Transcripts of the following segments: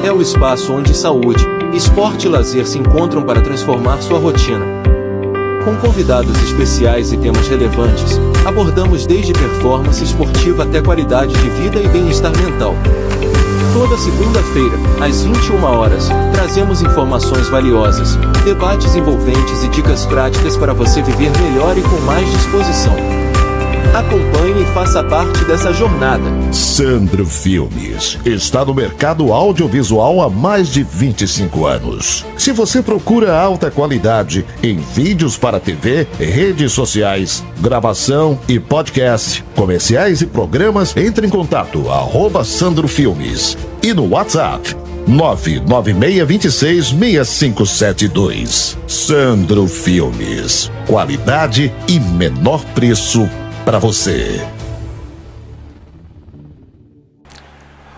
é o espaço onde saúde, esporte e lazer se encontram para transformar sua rotina. Com convidados especiais e temas relevantes, abordamos desde performance esportiva até qualidade de vida e bem-estar mental. Toda segunda-feira, às 21 horas, trazemos informações valiosas, debates envolventes e dicas práticas para você viver melhor e com mais disposição. Acompanhe e faça parte dessa jornada. Sandro Filmes está no mercado audiovisual há mais de 25 anos. Se você procura alta qualidade em vídeos para TV, redes sociais, gravação e podcast, comerciais e programas, entre em contato @Sandro Filmes e no WhatsApp 996266572. Sandro Filmes, qualidade e menor preço para você.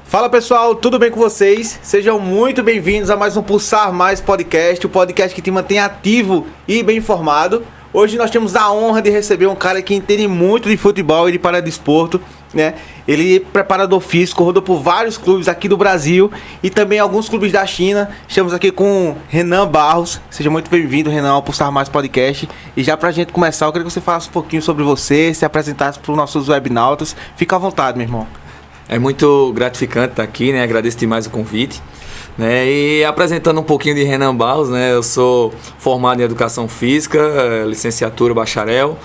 Fala pessoal, tudo bem com vocês? Sejam muito bem-vindos a mais um Pulsar Mais Podcast, o podcast que te mantém ativo e bem informado. Hoje nós temos a honra de receber um cara que entende muito de futebol e de paradesporto, né? Ele é preparador físico, rodou por vários clubes aqui do Brasil e também alguns clubes da China. Estamos aqui com Renan Barros. Seja muito bem-vindo, Renan, ao Pulsar Mais Podcast. E já pra gente começar, eu queria que você falasse um pouquinho sobre você, se apresentasse para os nossos webnautas. Fica à vontade, meu irmão. É muito gratificante estar aqui, né? Agradeço demais o convite. Né? E apresentando um pouquinho de Renan Barros, né? Eu sou formado em Educação Física, licenciatura, bacharel.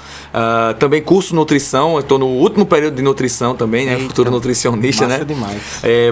Também curso nutrição, eu estou no último período de nutrição também, né? Futuro nutricionista, massa, né? Demais.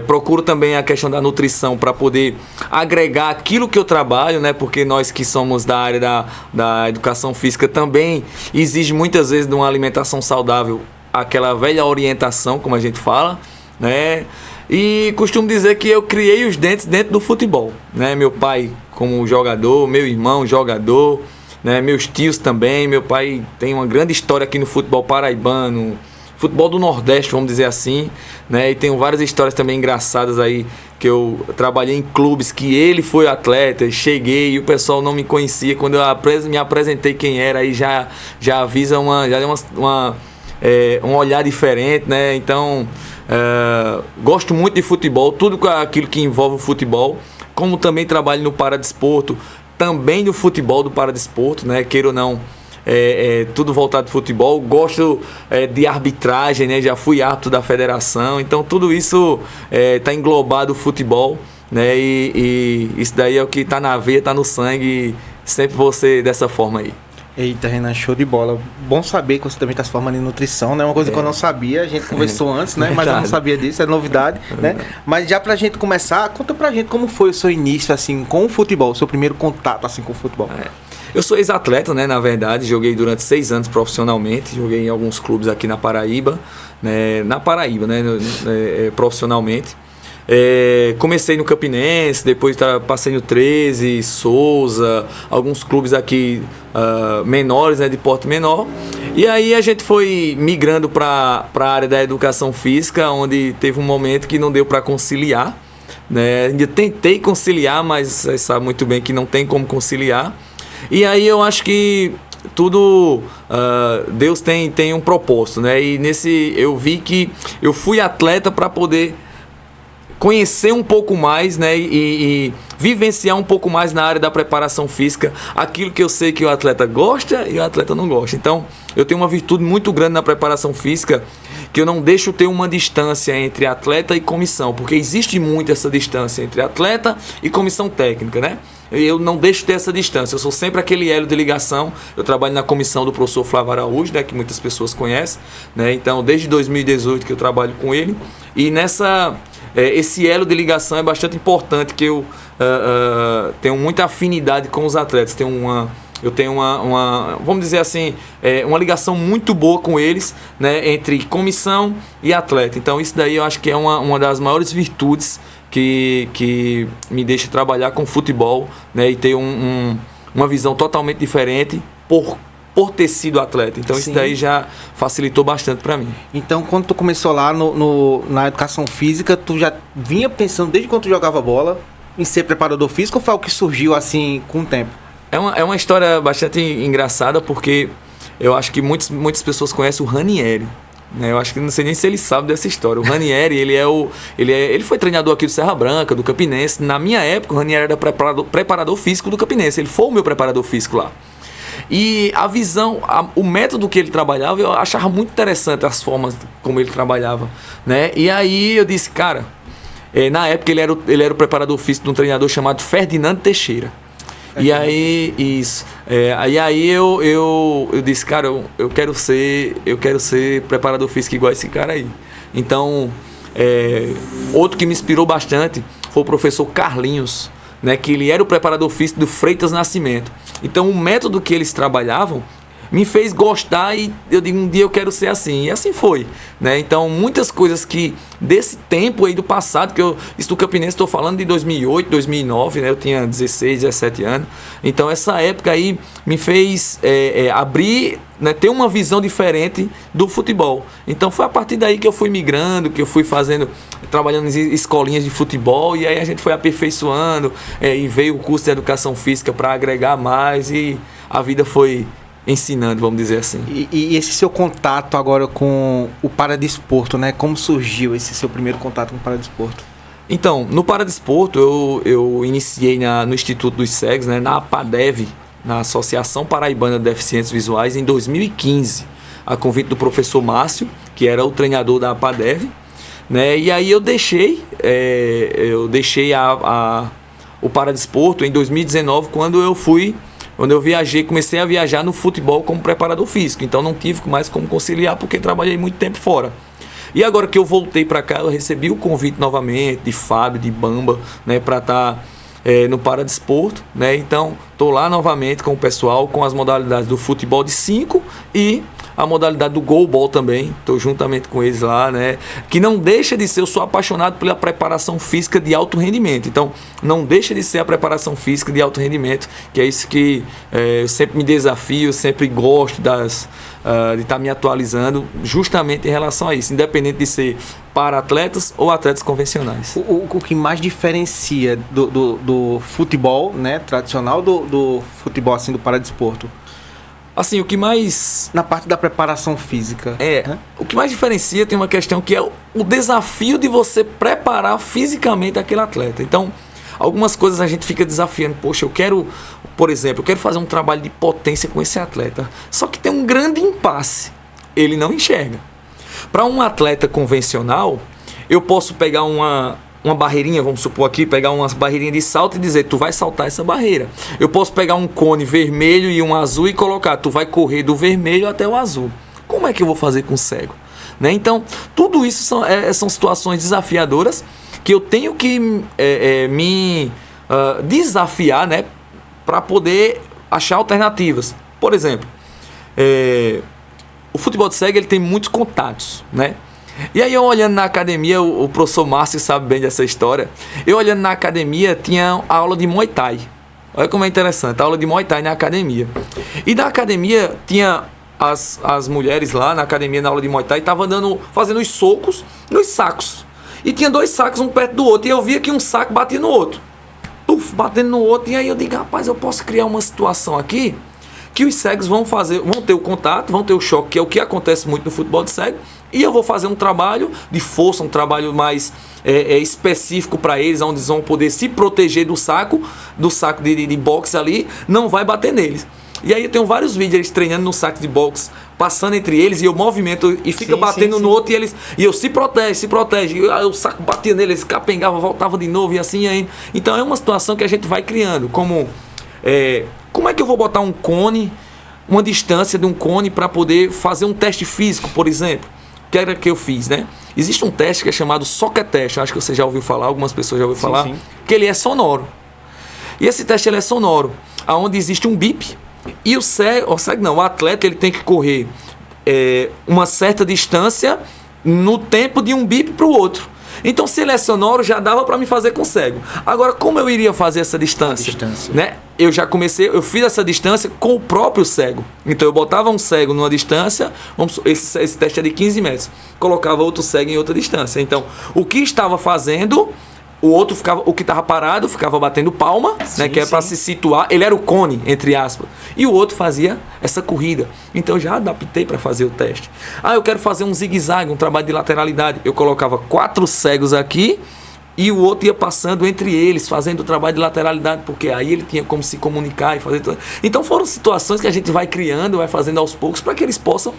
Procuro também a questão da nutrição para poder agregar aquilo que eu trabalho, né? Porque nós que somos da área da educação física também exige muitas vezes de uma alimentação saudável, aquela velha orientação, como a gente fala, né? E costumo dizer que eu criei os dentes dentro do futebol, né? Meu pai como jogador, meu irmão jogador, né? Meus tios também. Meu pai tem uma grande história aqui no futebol paraibano, futebol do Nordeste, vamos dizer assim, né? E tenho várias histórias também engraçadas aí, que eu trabalhei em clubes que ele foi atleta, cheguei e o pessoal não me conhecia. Quando eu me apresentei quem era, aí já avisa já deu um olhar diferente, né? Então, gosto muito de futebol, tudo aquilo que envolve o futebol, como também trabalho no paradesporto, também no futebol do paradesporto, né? Queira ou não, tudo voltado ao futebol. Gosto de arbitragem, né? Já fui árbitro da federação, então tudo isso está englobado o futebol, né? E isso daí é o que está na veia, está no sangue, sempre vou ser dessa forma aí. Eita, Renan, show de bola. Bom saber que você também está se formando em nutrição, né? Uma coisa que eu não sabia, a gente conversou antes, né? Mas eu não sabia disso, é novidade, né? Mas já pra gente começar, conta pra gente como foi o seu início, assim, com o futebol, o seu primeiro contato, assim, com o futebol. Eu sou ex-atleta, né? Na verdade, joguei durante 6 anos profissionalmente, joguei em alguns clubes aqui na Paraíba, né? Profissionalmente. Comecei no Campinense, depois passei no 13, Souza, alguns clubes aqui menores, né, de porte menor. E aí a gente foi migrando para a área da educação física, onde teve um momento que não deu para conciliar, né? Ainda tentei conciliar, mas você sabe muito bem que não tem como conciliar. E aí eu acho que tudo, Deus tem um propósito, né? E eu vi que eu fui atleta para poder conhecer um pouco mais, né, e vivenciar um pouco mais na área da preparação física, aquilo que eu sei que o atleta gosta e o atleta não gosta. Então, eu tenho uma virtude muito grande na preparação física, que eu não deixo ter uma distância entre atleta e comissão, porque existe muito essa distância entre atleta e comissão técnica, né? Eu não deixo ter essa distância, eu sou sempre aquele elo de ligação. Eu trabalho na comissão do professor Flávio Araújo, né, que muitas pessoas conhecem, né? Então, desde 2018 que eu trabalho com ele, e esse elo de ligação é bastante importante, que eu tenho muita afinidade com os atletas, eu tenho uma vamos dizer assim, uma ligação muito boa com eles, né, entre comissão e atleta. Então isso daí eu acho que é uma das maiores virtudes que me deixa trabalhar com futebol, né, e ter uma visão totalmente diferente por ter sido atleta. Então, Sim. Isso daí já facilitou bastante para mim. Então, quando tu começou lá na educação física, tu já vinha pensando, desde quando tu jogava bola, em ser preparador físico, ou foi algo que surgiu assim com o tempo? É uma história bastante engraçada, porque eu acho que muitas pessoas conhecem o Ranieri. né? Eu acho que não sei nem se ele sabe dessa história. O Ranieri, ele foi treinador aqui do Serra Branca, do Campinense. Na minha época, o Ranieri era preparador físico do Campinense. Ele foi o meu preparador físico lá. E a visão, o método que ele trabalhava, eu achava muito interessante as formas como ele trabalhava, né? E aí eu disse, cara, na época ele era o preparador físico de um treinador chamado Ferdinando Teixeira. E aí, isso. Aí eu disse, cara, eu quero ser preparador físico igual esse cara aí. Então, outro que me inspirou bastante foi o professor Carlinhos, né, que ele era o preparador físico do Freitas Nascimento. Então o método que eles trabalhavam me fez gostar e eu digo, um dia eu quero ser assim. E assim foi, né? Então muitas coisas que desse tempo aí do passado, que isso do Campinense, estou falando de 2008, 2009, né? Eu tinha 16, 17 anos. Então essa época aí me fez abrir, né, ter uma visão diferente do futebol. Então foi a partir daí que eu fui migrando, que eu fui trabalhando em escolinhas de futebol, e aí a gente foi aperfeiçoando, e veio o curso de educação física para agregar mais, e a vida foi ensinando, vamos dizer assim. E esse seu contato agora com o paradesporto, né? Como surgiu esse seu primeiro contato com o paradesporto? Então, no paradesporto eu iniciei no Instituto dos Cegos, né, na APADEV, na Associação Paraibana de Deficientes Visuais, em 2015, a convite do professor Márcio, que era o treinador da APADEV, né? E aí eu deixei o paradesporto em 2019, quando eu viajei, comecei a viajar no futebol como preparador físico. Então não tive mais como conciliar, porque trabalhei muito tempo fora. E agora que eu voltei para cá, eu recebi o convite novamente de Fábio, de Bamba, né, para estar no paradesporto, né? Então estou lá novamente com o pessoal, com as modalidades do futebol de 5 e a modalidade do goalball também. Estou juntamente com eles lá, né? Que não deixa de ser, eu sou apaixonado pela preparação física de alto rendimento. Então não deixa de ser a preparação física de alto rendimento, que é isso que eu sempre me desafio, sempre gosto de estar me atualizando justamente em relação a isso, independente de ser para atletas ou atletas convencionais. O que mais diferencia do futebol, né, tradicional, do futebol assim, do paradesporto? Assim, o que mais... Na parte da preparação física. Né? O que mais diferencia tem uma questão que é o desafio de você preparar fisicamente aquele atleta. Então, algumas coisas a gente fica desafiando. Poxa, por exemplo, eu quero fazer um trabalho de potência com esse atleta. Só que tem um grande impasse. Ele não enxerga. Para um atleta convencional, eu posso pegar uma barreirinha, vamos supor aqui, pegar umas barreirinhas de salto e dizer, tu vai saltar essa barreira. Eu posso pegar um cone vermelho e um azul e colocar, tu vai correr do vermelho até o azul. Como é que eu vou fazer com o cego? Né? Então, tudo isso são situações desafiadoras que eu tenho que me desafiar, né, para poder achar alternativas. Por exemplo, o futebol de cego, ele tem muitos contatos, né? E aí eu olhando na academia, o professor Márcio sabe bem dessa história, eu olhando na academia, tinha a aula de Muay Thai. Olha como é interessante, a aula de Muay Thai na academia. E na academia tinha as mulheres lá na academia, na aula de Muay Thai, estavam fazendo os socos nos sacos. E tinha 2 sacos um perto do outro, e eu via que um saco batia no outro. Batendo no outro, e aí eu digo, rapaz, eu posso criar uma situação aqui que os cegos vão ter o contato, vão ter o choque, que é o que acontece muito no futebol de cego, e eu vou fazer um trabalho de força, um trabalho mais específico para eles, onde eles vão poder se proteger do saco de boxe ali, não vai bater neles. E aí eu tenho vários vídeos eles treinando no saco de boxe, passando entre eles, e eu movimento e fica batendo no outro, e eu se protege, e aí o saco batia neles, eles capengavam, voltava de novo, e assim aí. Então é uma situação que a gente vai criando, como é que eu vou botar um cone, uma distância de um cone para poder fazer um teste físico, por exemplo? Que era que eu fiz, né? Existe um teste que é chamado Soccer Test, acho que você já ouviu falar, algumas pessoas já ouviram falar, que ele é sonoro. E esse teste ele é sonoro, onde existe um bip, e o atleta ele tem que correr uma certa distância no tempo de um bip para o outro. Então, se ele é sonoro, já dava para me fazer com cego. Agora, como eu iria fazer essa distância? Né? Eu fiz essa distância com o próprio cego. Então, eu botava um cego numa distância, esse teste é de 15 metros, colocava outro cego em outra distância. Então, o que estava fazendo o outro ficava, o que tava parado ficava batendo palma, né, que é para se situar, ele era o cone, entre aspas, e o outro fazia essa corrida. Então eu já adaptei para fazer o teste. Eu quero fazer um zigue-zague, um trabalho de lateralidade. Eu colocava 4 cegos aqui e o outro ia passando entre eles, fazendo o trabalho de lateralidade, porque aí ele tinha como se comunicar e fazer tudo. Então foram situações que a gente vai criando, vai fazendo aos poucos para que eles possam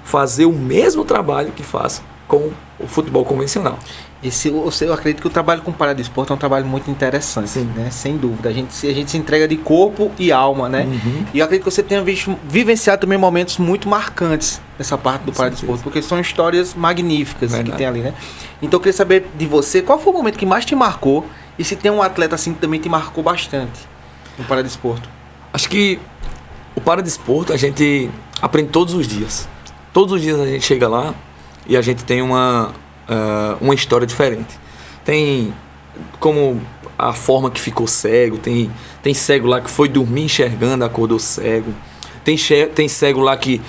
fazer o mesmo trabalho que faz com o futebol convencional. Eu acredito que o trabalho com paradesporto é um trabalho muito interessante, né? Sem dúvida. A gente se entrega de corpo e alma, né? E eu acredito que você tenha vivenciado também momentos muito marcantes nessa parte do paradesporto, porque são histórias magníficas que tem ali, né? Então eu queria saber de você, qual foi o momento que mais te marcou e se tem um atleta assim que também te marcou bastante no paradesporto? Acho que o paradesporto a gente aprende todos os dias. Todos os dias a gente chega lá e a gente tem uma história diferente. Tem como a forma que ficou cego, tem cego lá que foi dormir enxergando, acordou cego, tem cego lá que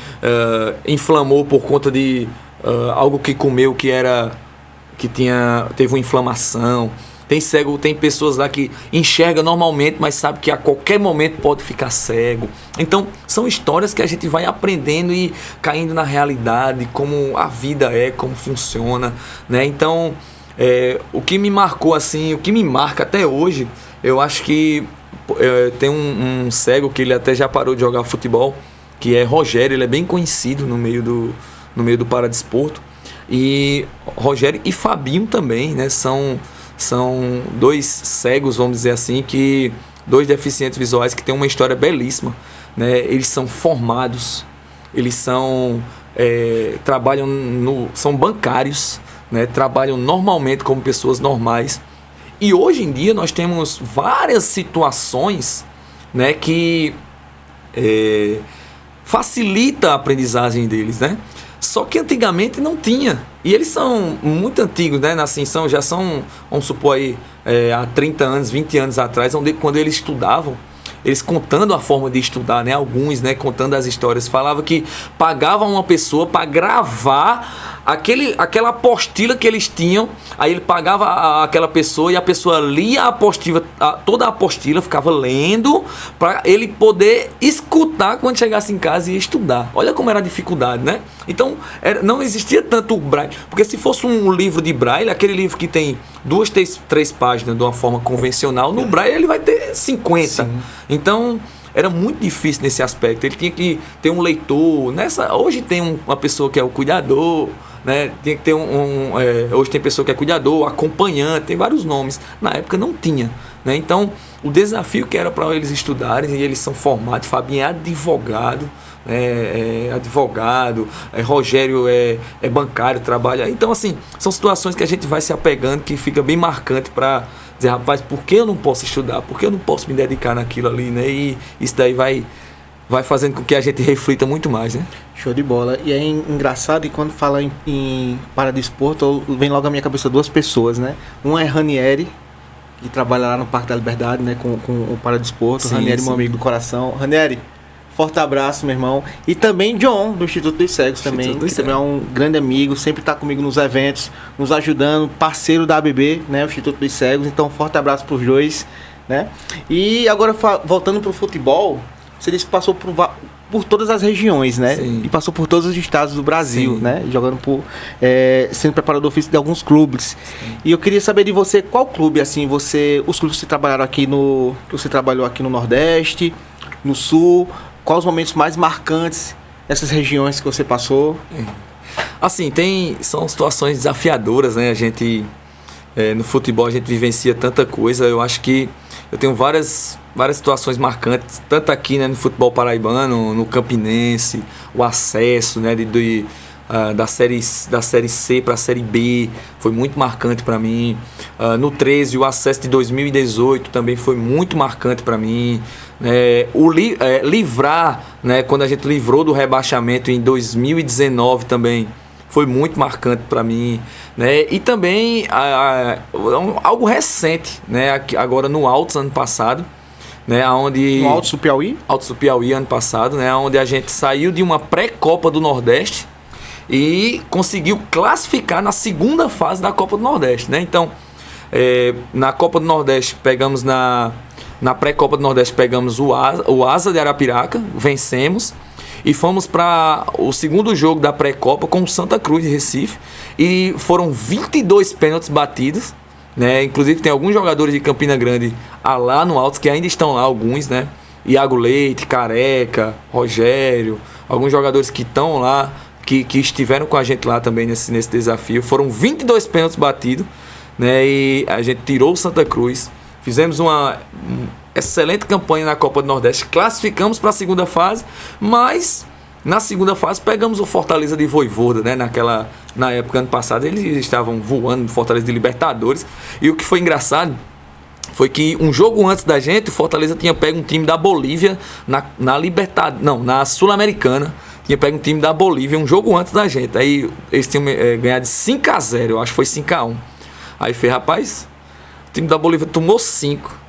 inflamou por conta de algo que comeu teve uma inflamação. Tem pessoas lá que enxerga normalmente, mas sabe que a qualquer momento pode ficar cego. Então, são histórias que a gente vai aprendendo e caindo na realidade, como a vida é, como funciona, né? Então, o que me marcou assim, o que me marca até hoje, eu acho que tem um cego que ele até já parou de jogar futebol, que é Rogério, ele é bem conhecido no meio do paradesporto. E Rogério e Fabinho também, né? São 2 cegos, vamos dizer assim, 2 deficientes visuais que têm uma história belíssima, né? Eles são formados, eles trabalham são bancários, né? Trabalham normalmente como pessoas normais. E hoje em dia nós temos várias situações, né, que facilita a aprendizagem deles, né? Só que antigamente não tinha. E eles são muito antigos, né? Já são, vamos supor aí, há 30 anos, 20 anos atrás, quando eles estudavam, eles contando a forma de estudar, né? Alguns, né, contando as histórias, falavam que pagavam uma pessoa para gravar aquela apostila que eles tinham. Aí ele pagava aquela pessoa e a pessoa lia a apostila, toda a apostila, ficava lendo para ele poder escutar quando chegasse em casa e ia estudar. Olha como era a dificuldade, né? Então não existia tanto o braille, porque se fosse um livro de braille, aquele livro que tem 2, 3 páginas de uma forma convencional, no braille ele vai ter 50. Sim. Então era muito difícil nesse aspecto. Ele tinha que ter um leitor. Hoje tem uma pessoa que é o cuidador, né? Tinha que ter hoje tem pessoa que é cuidador, acompanhante, tem vários nomes. Na época não tinha, né? Então o desafio que era para eles estudarem, e eles são formados. Fabinho é advogado, Rogério é bancário, trabalha. Então assim, são situações que a gente vai se apegando, que fica bem marcante para dizer, rapaz, por que eu não posso estudar? Por que eu não posso me dedicar naquilo ali, né? E isso daí vai fazendo com que a gente reflita muito mais, né? Show de bola. E é engraçado, e quando fala em paradesporto, vem logo à minha cabeça 2 pessoas, né? Um é Ranieri, que trabalha lá no Parque da Liberdade, né? Com o paradesporto. Ranieri, meu amigo do coração. Ranieri, forte abraço, meu irmão. E também John, do Instituto dos Cegos, também é um grande amigo, sempre está comigo nos eventos, nos ajudando, parceiro da ABB, né, o Instituto dos Cegos. Então, forte abraço para os 2, né? E agora, voltando para o futebol, você disse que passou por todas as regiões, né? Sim. E passou por todos os estados do Brasil, sim, né? Jogando sendo preparador físico de alguns clubes. Sim. E eu queria saber de você, qual clube, assim, os clubes que você trabalharam aqui que você trabalhou aqui no Nordeste, no Sul, quais os momentos mais marcantes dessas regiões que você passou? Assim, são situações desafiadoras, né? A gente, no futebol, a gente vivencia tanta coisa. Eu acho que eu tenho várias situações marcantes, tanto aqui, né, no futebol paraibano, no Campinense, o acesso, né, da série C para a série B foi muito marcante para mim. No 13, o acesso de 2018 também foi muito marcante para mim. Livrar, né, quando a gente livrou do rebaixamento em 2019 também foi muito marcante para mim, né? E também algo recente, né, agora no Altos ano passado, né, no Altos do Piauí? Altos do Piauí ano passado, né, onde a gente saiu de uma pré-Copa do Nordeste e conseguiu classificar na segunda fase da Copa do Nordeste, né? Então, Na Copa do Nordeste pegamos na pré-Copa do Nordeste pegamos o Asa de Arapiraca, vencemos. E fomos para o segundo jogo da pré-Copa com o Santa Cruz de Recife. E foram 22 pênaltis batidos, né? Inclusive tem alguns jogadores de Campina Grande lá no Altos que ainda estão lá, alguns, né? Iago Leite, Careca, Rogério, alguns jogadores que estão lá, que estiveram com a gente lá também nesse desafio. Foram 22 pênaltis batidos, né? E a gente tirou o Santa Cruz. Fizemos uma excelente campanha na Copa do Nordeste, classificamos para a segunda fase, mas na segunda fase pegamos o Fortaleza de Vojvoda, né? Na época, ano passado, eles estavam voando no Fortaleza de Libertadores, e o que foi engraçado foi que um jogo antes da gente, o Fortaleza tinha pego um time da Bolívia na Sul-Americana, tinha pego um time da Bolívia um jogo antes da gente, aí eles tinham ganhado de 5-0, eu acho que foi 5-1, aí foi, rapaz, o time da Bolívia tomou 5.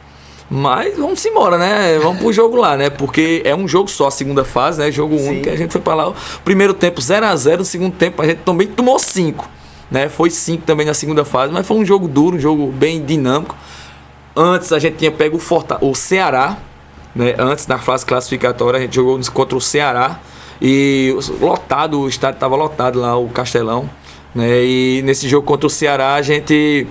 Mas vamos embora, né? Vamos pro jogo lá, né? Porque é um jogo só, a segunda fase, né? Jogo único, que a gente foi pra lá. O primeiro tempo 0-0, no segundo tempo a gente também tomou 5, né? Foi 5 também na segunda fase, mas foi um jogo duro, um jogo bem dinâmico. Antes a gente tinha pego o Ceará, né? Antes da fase classificatória a gente jogou contra o Ceará e lotado, o estádio estava lotado lá, o Castelão, né? E nesse jogo contra o Ceará a gente...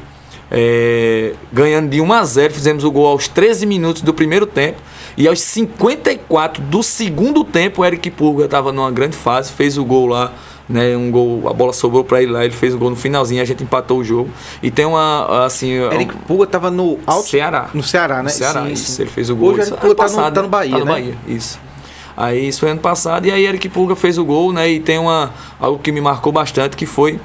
ganhando de 1-0, fizemos o gol aos 13 minutos do primeiro tempo e aos 54 do segundo tempo o Eric Pulga estava numa grande fase, fez o gol lá, né, um gol, a bola sobrou para ele lá, ele fez o gol no finalzinho, a gente empatou o jogo. E tem uma, assim... Eric Pulga estava no Ceará. No Ceará, né? No Ceará, sim, isso, sim. ele fez o gol. Hoje Eric Pulga tá no Bahia, tá no né? Bahia, isso. Aí isso foi ano passado, e aí Eric Pulga fez o gol, né, e tem algo que me marcou bastante, que foi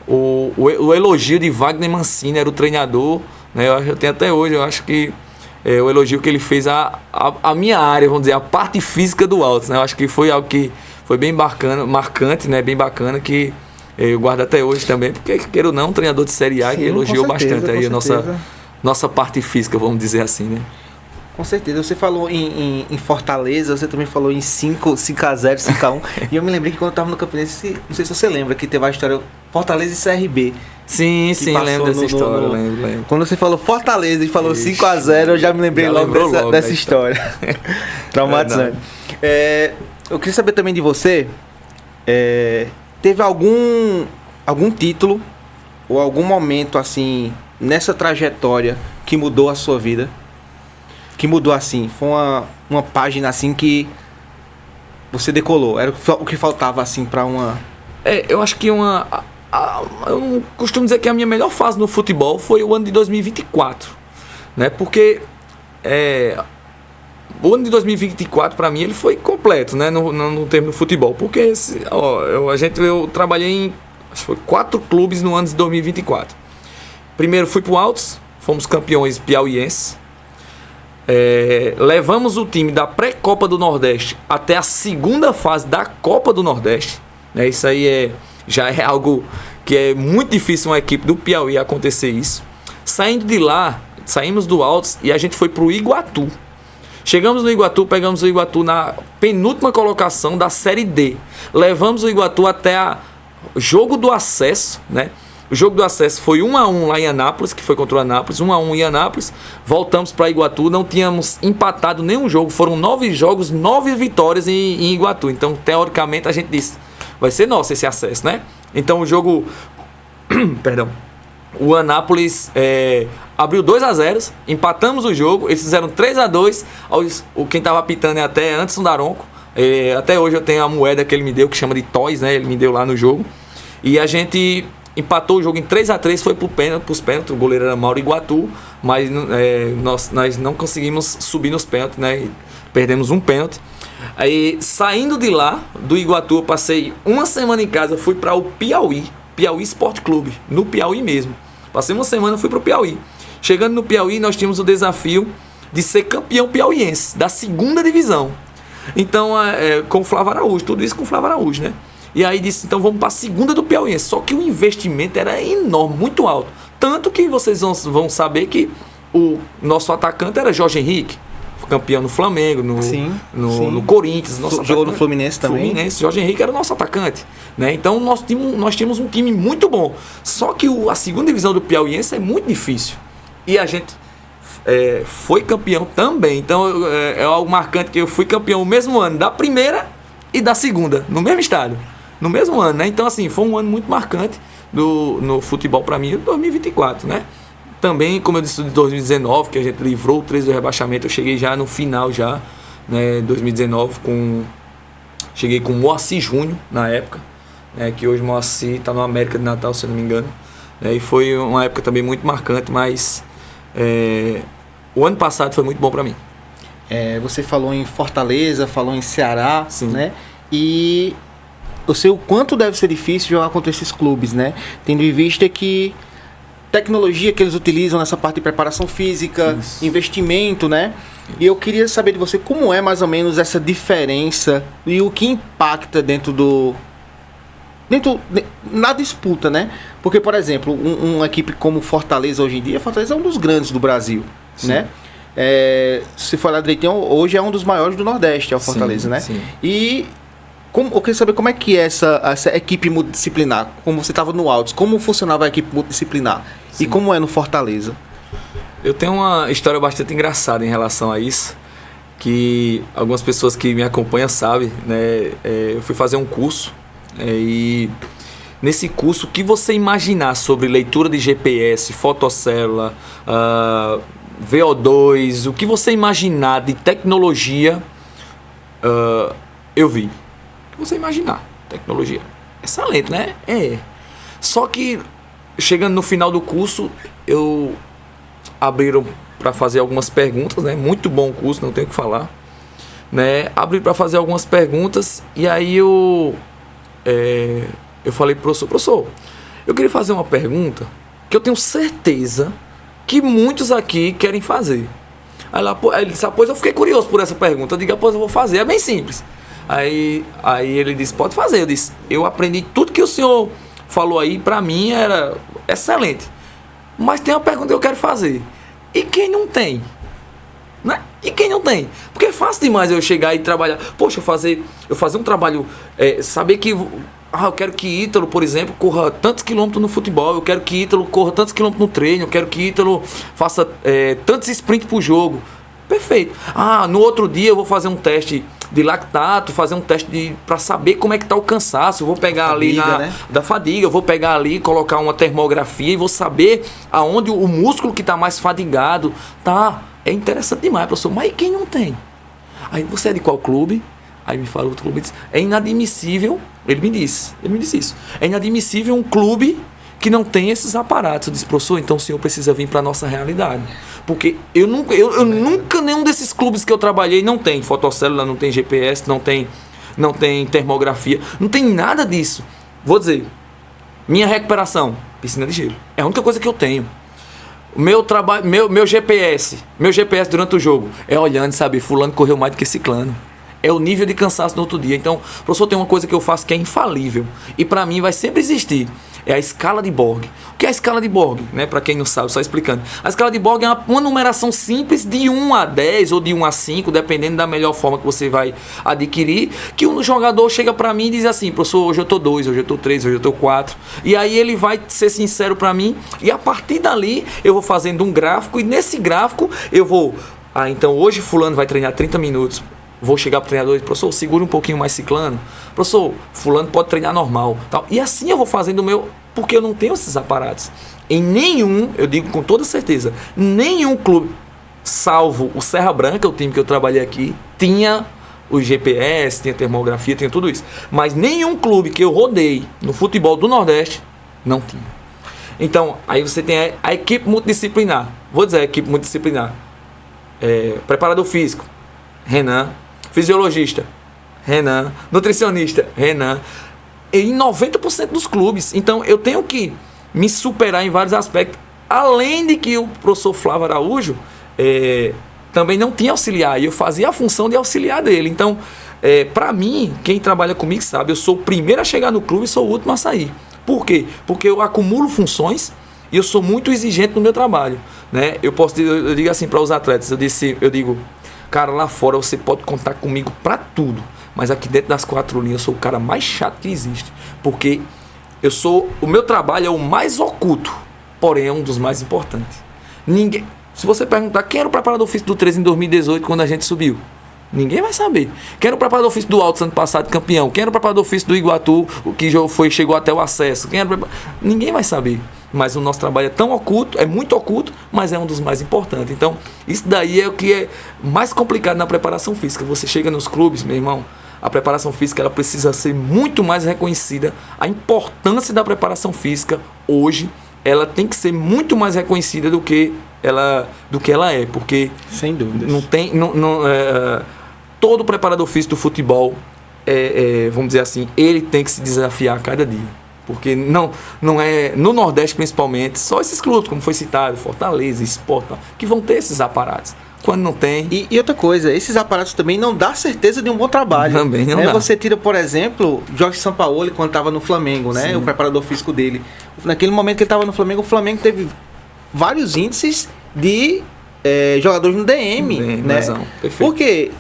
o elogio de Wagner Mancini, era o treinador, né? Eu tenho até hoje, eu acho que o elogio que ele fez a minha área, vamos dizer, a parte física do Altos, né? Eu acho que foi algo que foi bem bacana, marcante, né? Bem bacana, que eu guardo até hoje também, porque, queira ou não, um treinador de Série A, que elogiou bastante aí a nossa parte física, vamos dizer assim, né? Com certeza, você falou em Fortaleza, você também falou em 5-0, 5-1. E eu me lembrei que quando eu estava no Campinense, não sei se você lembra, que teve a história Fortaleza e CRB. Sim, lembro dessa história, lembro. Quando você falou Fortaleza e falou 5-0, eu já me lembrei logo dessa história. Traumatizante. Eu queria saber também de você, teve algum título ou algum momento assim, nessa trajetória que mudou a sua vida? Que mudou assim, foi uma página assim que você decolou, era o que faltava assim pra uma... Eu acho que eu costumo dizer que a minha melhor fase no futebol foi o ano de 2024, né? Porque o ano de 2024 pra mim ele foi completo, né? No termo do futebol, porque eu trabalhei em, acho que foi 4 clubes no ano de 2024. Primeiro fui pro Altos, fomos campeões piauienses. Levamos o time da pré-Copa do Nordeste até a segunda fase da Copa do Nordeste, né? Isso aí já é algo que é muito difícil uma equipe do Piauí acontecer isso. Saindo de lá, saímos do Altos e a gente foi pro Iguatu. Chegamos no Iguatu, pegamos o Iguatu na penúltima colocação da Série D. Levamos o Iguatu até o jogo do acesso, né? O jogo do acesso foi 1-1 lá em Anápolis, que foi contra o Anápolis, 1-1 em Anápolis. Voltamos para Iguatu, não tínhamos empatado nenhum jogo. Foram 9 jogos, 9 vitórias em Iguatu. Então, teoricamente, a gente disse, vai ser nosso esse acesso, né? Então, o jogo... Perdão. O Anápolis abriu 2-0, empatamos o jogo. Eles fizeram 3-2. Quem estava apitando é até Anderson Daronco. Até hoje eu tenho a moeda que ele me deu, que chama de Toys, né? Ele me deu lá no jogo. E a gente... empatou o jogo em 3-3, foi pros pênaltis, o goleiro era Mauro Iguatu, mas nós não conseguimos subir nos pênaltis, né? Perdemos um pênalti. Aí, saindo de lá, do Iguatu, eu passei uma semana em casa, fui para o Piauí Sport Clube, no Piauí mesmo. Passei uma semana e fui para o Piauí. Chegando no Piauí, nós tínhamos o desafio de ser campeão piauiense, da segunda divisão. Então, com o Flávio Araújo, tudo isso com o Flávio Araújo, né? E aí disse, então vamos para a segunda do Piauiense. Só que o investimento era enorme, muito alto. Tanto que vocês vão saber que o nosso atacante era Jorge Henrique, campeão no Flamengo, no Corinthians. Jogou no Fluminense também. Jorge Henrique era o nosso atacante, né? Então nós tínhamos um time muito bom. Só que a segunda divisão do Piauiense é muito difícil. E a gente foi campeão também. Então é algo marcante que eu fui campeão o mesmo ano da primeira e da segunda, no mesmo estádio, no mesmo ano, né? Então assim, foi um ano muito marcante no futebol para mim, 2024, né? Também, como eu disse, de 2019, que a gente livrou o 13 do rebaixamento, eu cheguei já no final já, né, 2019, cheguei com o Moacir Júnior na época, né, que hoje o Moacir está no América de Natal, se eu não me engano, né, e foi uma época também muito marcante, mas o ano passado foi muito bom para mim. Você falou em Fortaleza, falou em Ceará, Sim. né? E eu sei o quanto deve ser difícil jogar contra esses clubes, né? Tendo em vista que tecnologia que eles utilizam nessa parte de preparação física, Isso. investimento, né? E eu queria saber de você como é mais ou menos essa diferença e o que impacta na disputa, né? Porque, por exemplo, uma equipe como Fortaleza hoje em dia, Fortaleza é um dos grandes do Brasil, Sim. né? Se falar direitinho, hoje é um dos maiores do Nordeste, é o Fortaleza, Sim, né? sim. E eu queria saber como é que é essa equipe multidisciplinar, como você estava no Altos, como funcionava a equipe multidisciplinar Sim. e como é no Fortaleza. Eu tenho uma história bastante engraçada em relação a isso, que algumas pessoas que me acompanham sabem, né? Eu fui fazer um curso, e nesse curso, o que você imaginar sobre leitura de GPS, fotocélula, VO2, o que você imaginar de tecnologia, eu vi. O que você imaginar, tecnologia. Excelente, né? Só que, chegando no final do curso, abriram para fazer algumas perguntas, né? Muito bom o curso, não tenho o que falar, né? Abriram para fazer algumas perguntas e aí eu falei pro professor, eu queria fazer uma pergunta que eu tenho certeza que muitos aqui querem fazer. Aí ele disse, pois eu fiquei curioso por essa pergunta. Eu digo, pois eu vou fazer, é bem simples. Aí ele disse, pode fazer. Eu disse, eu aprendi tudo que o senhor falou aí, pra mim era excelente. Mas tem uma pergunta que eu quero fazer. E quem não tem? Né? E quem não tem? Porque é fácil demais eu chegar e trabalhar. Poxa, eu fazer um trabalho, saber que eu quero que Ítalo, por exemplo, corra tantos quilômetros no futebol, eu quero que Ítalo corra tantos quilômetros no treino, eu quero que Ítalo faça tantos sprints por jogo. Perfeito. No outro dia eu vou fazer um teste de lactato, fazer um teste para saber como é que tá o cansaço. Eu vou pegar fadiga, da fadiga, eu vou pegar ali, colocar uma termografia e vou saber aonde o músculo que tá mais fadigado tá. É interessante demais, professor. Mas e quem não tem? Aí você é de qual clube? Aí me fala outro clube e diz, é inadmissível, ele me disse isso, é inadmissível um clube que não tem esses aparatos. Eu disse, professor, então o senhor precisa vir para a nossa realidade. Porque eu nunca, nenhum desses clubes que eu trabalhei não tem fotocélula, não tem GPS, não tem termografia, não tem nada disso. Vou dizer, minha recuperação, piscina de gelo, é a única coisa que eu tenho. Meu trabalho, meu GPS durante o jogo é olhando, sabe, fulano correu mais do que ciclano. É o nível de cansaço no outro dia. Então, professor, tem uma coisa que eu faço que é infalível. E para mim vai sempre existir. É a escala de Borg. O que é a escala de Borg? Né? Para quem não sabe, só explicando. A escala de Borg é uma numeração simples de 1 a 10 ou de 1 a 5, dependendo da melhor forma que você vai adquirir, que um jogador chega para mim e diz assim, professor, hoje eu tô 2, hoje eu tô 3, hoje eu tô 4. E aí ele vai ser sincero para mim e a partir dali eu vou fazendo um gráfico e nesse gráfico eu vou... então hoje fulano vai treinar 30 minutos. Vou chegar pro treinador e dizer, professor, segura um pouquinho mais ciclano. Professor, fulano pode treinar normal. Tal. E assim eu vou fazendo o meu, porque eu não tenho esses aparatos. Em nenhum, eu digo com toda certeza, nenhum clube, salvo o Serra Branca, o time que eu trabalhei aqui, tinha o GPS, tinha termografia, tinha tudo isso. Mas nenhum clube que eu rodei no futebol do Nordeste, não tinha. Então, aí você tem a equipe multidisciplinar. Vou dizer a equipe multidisciplinar. Preparador físico, Renan. Fisiologista, Renan. Nutricionista, Renan. Em 90% dos clubes. Então eu tenho que me superar em vários aspectos. Além de que o professor Flávio Araújo também não tinha auxiliar. E eu fazia a função de auxiliar dele. Então, para mim, quem trabalha comigo sabe, eu sou o primeiro a chegar no clube e sou o último a sair. Por quê? Porque eu acumulo funções e eu sou muito exigente no meu trabalho. Né? Eu digo assim para os atletas, eu digo, cara, lá fora você pode contar comigo para tudo, mas aqui dentro das 4 linhas eu sou o cara mais chato que existe, porque o meu trabalho é o mais oculto, porém é um dos mais importantes. Ninguém. Se você perguntar quem era o preparador físico do 13 em 2018, quando a gente subiu, ninguém vai saber. Quem era o preparador físico do Altos ano passado, campeão? Quem era o preparador físico do Iguatu, o que chegou até o acesso? Ninguém vai saber. Mas o nosso trabalho é tão oculto, é muito oculto, mas é um dos mais importantes. Então, isso daí é o que é mais complicado na preparação física. Você chega nos clubes, meu irmão, a preparação física ela precisa ser muito mais reconhecida. A importância da preparação física hoje, ela tem que ser muito mais reconhecida do que ela é, porque sem dúvidas. Todo preparador físico do futebol, vamos dizer assim, ele tem que se desafiar a cada dia. Porque não é, no Nordeste principalmente, só esses clubes, como foi citado, Fortaleza, Sport, que vão ter esses aparatos. Quando não tem... E outra coisa, esses aparatos também não dá certeza de um bom trabalho. Também não dá. Você tira, por exemplo, Jorge Sampaoli, quando estava no Flamengo, né? Sim. O preparador físico dele. Naquele momento que ele estava no Flamengo, o Flamengo teve vários índices de jogadores no DM, né? Porque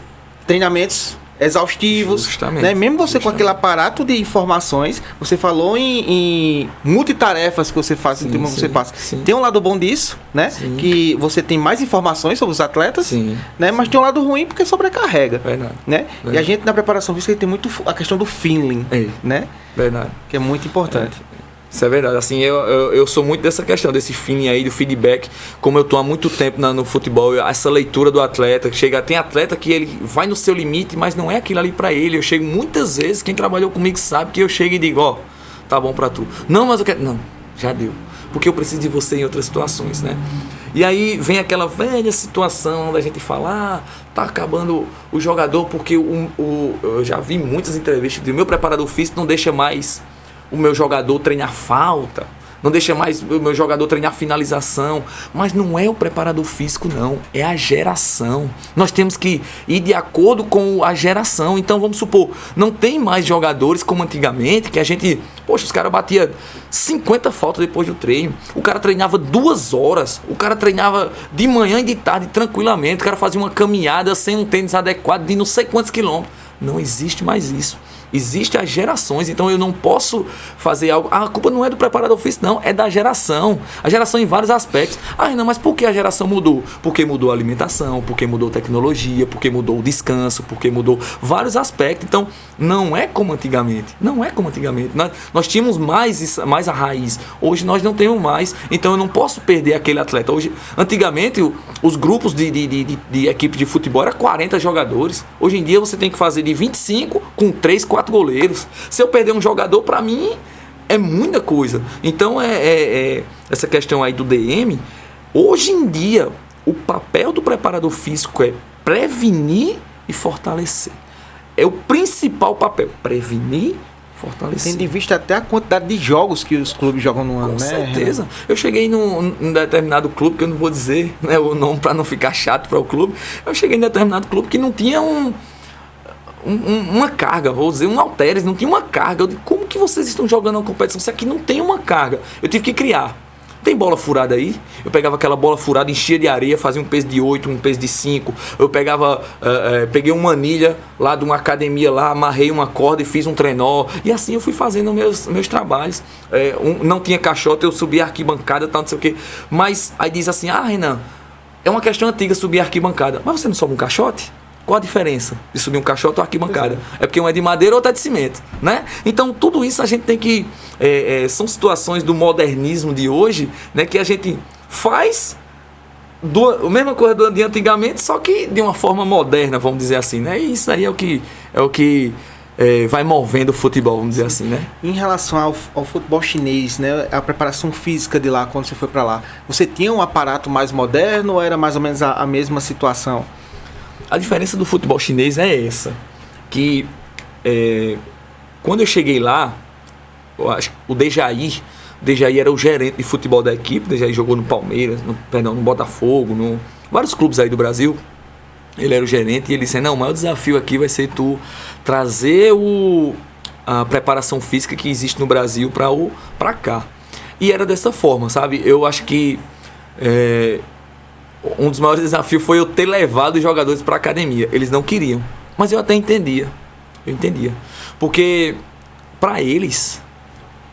treinamentos exaustivos, justamente, né? Mesmo você com aquele aparato de informações, você falou em multitarefas que você faz, que você passa. Sim. Tem um lado bom disso, né? Sim. Que você tem mais informações sobre os atletas, Sim. né? Mas tem um lado ruim porque sobrecarrega, Verdade. né? Verdade. E a gente na preparação física tem muito a questão do feeling, né? Verdade. Que é muito importante. Isso é verdade. Assim, eu sou muito dessa questão, desse feeling aí, do feedback. Como eu tô há muito tempo no futebol, essa leitura do atleta, tem atleta que ele vai no seu limite, mas não é aquilo ali pra ele. Eu chego muitas vezes, quem trabalhou comigo sabe que eu chego e digo, ó, tá bom pra tu. Não, mas eu quero... Não, já deu. Porque eu preciso de você em outras situações, né? E aí vem aquela velha situação da gente falar, tá acabando o jogador, porque eu já vi muitas entrevistas do meu preparador físico não deixa mais o meu jogador treinar falta, não deixa mais o meu jogador treinar finalização, mas não é o preparador físico não, é a geração. Nós temos que ir de acordo com a geração. Então vamos supor, não tem mais jogadores como antigamente, que a gente, poxa, os caras batiam 50 faltas depois do treino, o cara treinava 2 horas, o cara treinava de manhã e de tarde tranquilamente, o cara fazia uma caminhada sem um tênis adequado de não sei quantos quilômetros. Não existe mais isso. Existem as gerações, então eu não posso fazer algo... a culpa não é do preparador físico, não, é da geração. A geração em vários aspectos. Não, mas por que a geração mudou? Porque mudou a alimentação, porque mudou a tecnologia, porque mudou o descanso, porque mudou vários aspectos. Então, não é como antigamente. Não é como antigamente. Nós tínhamos mais a raiz. Hoje nós não temos mais. Então, eu não posso perder aquele atleta. Hoje, antigamente, os grupos de equipe de futebol eram 40 jogadores. Hoje em dia, você tem que fazer de 25 com 3, 4 goleiros. Se eu perder um jogador, para mim é muita coisa. Então essa questão aí do DM, hoje em dia o papel do preparador físico é prevenir e fortalecer. É o principal papel, prevenir e fortalecer. Tendo em vista até a quantidade de jogos que os clubes jogam no ano, Com né? certeza. Renan? Eu cheguei num determinado clube, que eu não vou dizer, né, o nome para não ficar chato para o clube. Eu cheguei em determinado clube que não tinha uma carga, vou dizer, um halteres, não tinha uma carga. Eu digo, como que vocês estão jogando uma competição se aqui não tem uma carga? Eu tive que criar. Tem bola furada aí? Eu pegava aquela bola furada, enchia de areia, fazia um peso de 8, um peso de 5. Eu peguei uma anilha lá de uma academia lá, amarrei uma corda e fiz um trenó. E assim eu fui fazendo meus trabalhos. Não tinha caixote, eu subia a arquibancada, tal, não sei o quê. Mas aí diz assim, Renan, é uma questão antiga subir a arquibancada. Mas você não sobe um caixote? Qual a diferença de subir um caixote ou arquibancada? É porque um é de madeira ou outro é de cimento, né? Então, tudo isso a gente tem que... são situações do modernismo de hoje, né? Que a gente faz a mesma coisa de antigamente, só que de uma forma moderna, vamos dizer assim, né? E isso aí é o que vai movendo o futebol, vamos dizer assim, né? Em relação ao futebol chinês, né? A preparação física de lá, quando você foi para lá, você tinha um aparato mais moderno ou era mais ou menos a mesma situação? A diferença do futebol chinês é essa, que quando eu cheguei lá, eu acho que o Dejaí era o gerente de futebol da equipe. O Dejaí jogou no Palmeiras, no Botafogo, vários clubes aí do Brasil. Ele era o gerente e ele disse, não, o maior desafio aqui vai ser tu trazer a preparação física que existe no Brasil para cá. E era dessa forma, sabe? Eu acho que um dos maiores desafios foi eu ter levado os jogadores para a academia. Eles não queriam, mas eu até entendia. Eu entendia. Porque para eles,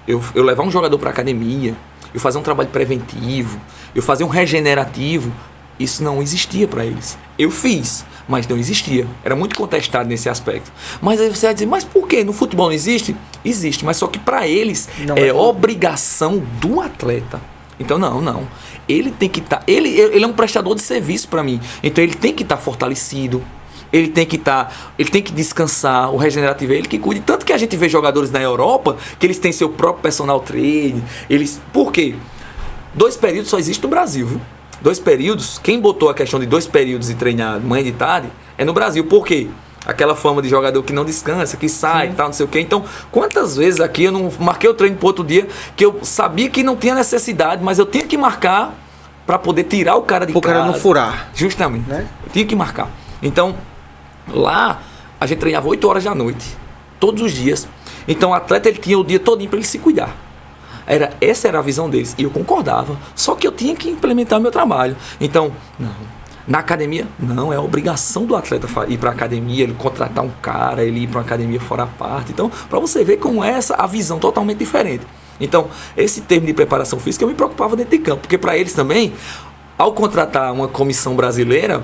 eu levar um jogador para a academia, eu fazer um trabalho preventivo, eu fazer um regenerativo, isso não existia para eles. Eu fiz, mas não existia. Era muito contestado nesse aspecto. Mas aí você vai dizer, mas por quê? No futebol não existe? Existe, mas só que para eles é obrigação do atleta. Então não. Ele tem que estar... Ele é um prestador de serviço para mim. Então ele tem que estar fortalecido. Ele tem que descansar, o regenerativo é ele que cuide. Tanto que a gente vê jogadores na Europa que eles têm seu próprio personal trainer. Por quê? 2 períodos só existe no Brasil, viu? 2 períodos, quem botou a questão de 2 períodos e treinar manhã e tarde é no Brasil. Por quê? Aquela fama de jogador que não descansa, que sai e tal, não sei o quê. Então, quantas vezes aqui eu não marquei o treino pro outro dia que eu sabia que não tinha necessidade, mas eu tinha que marcar para poder tirar o cara de casa. O cara não furar. Justamente. Né? Eu tinha que marcar. Então, lá a gente treinava 8 horas da noite, todos os dias. Então o atleta ele tinha o dia todinho para ele se cuidar. Essa era a visão deles e eu concordava. Só que eu tinha que implementar o meu trabalho. Então, na academia, não, é obrigação do atleta ir para a academia, ele contratar um cara, ele ir para uma academia fora a parte. Então, para você ver como é a visão totalmente diferente. Então, esse termo de preparação física eu me preocupava dentro de campo, porque para eles também, ao contratar uma comissão brasileira,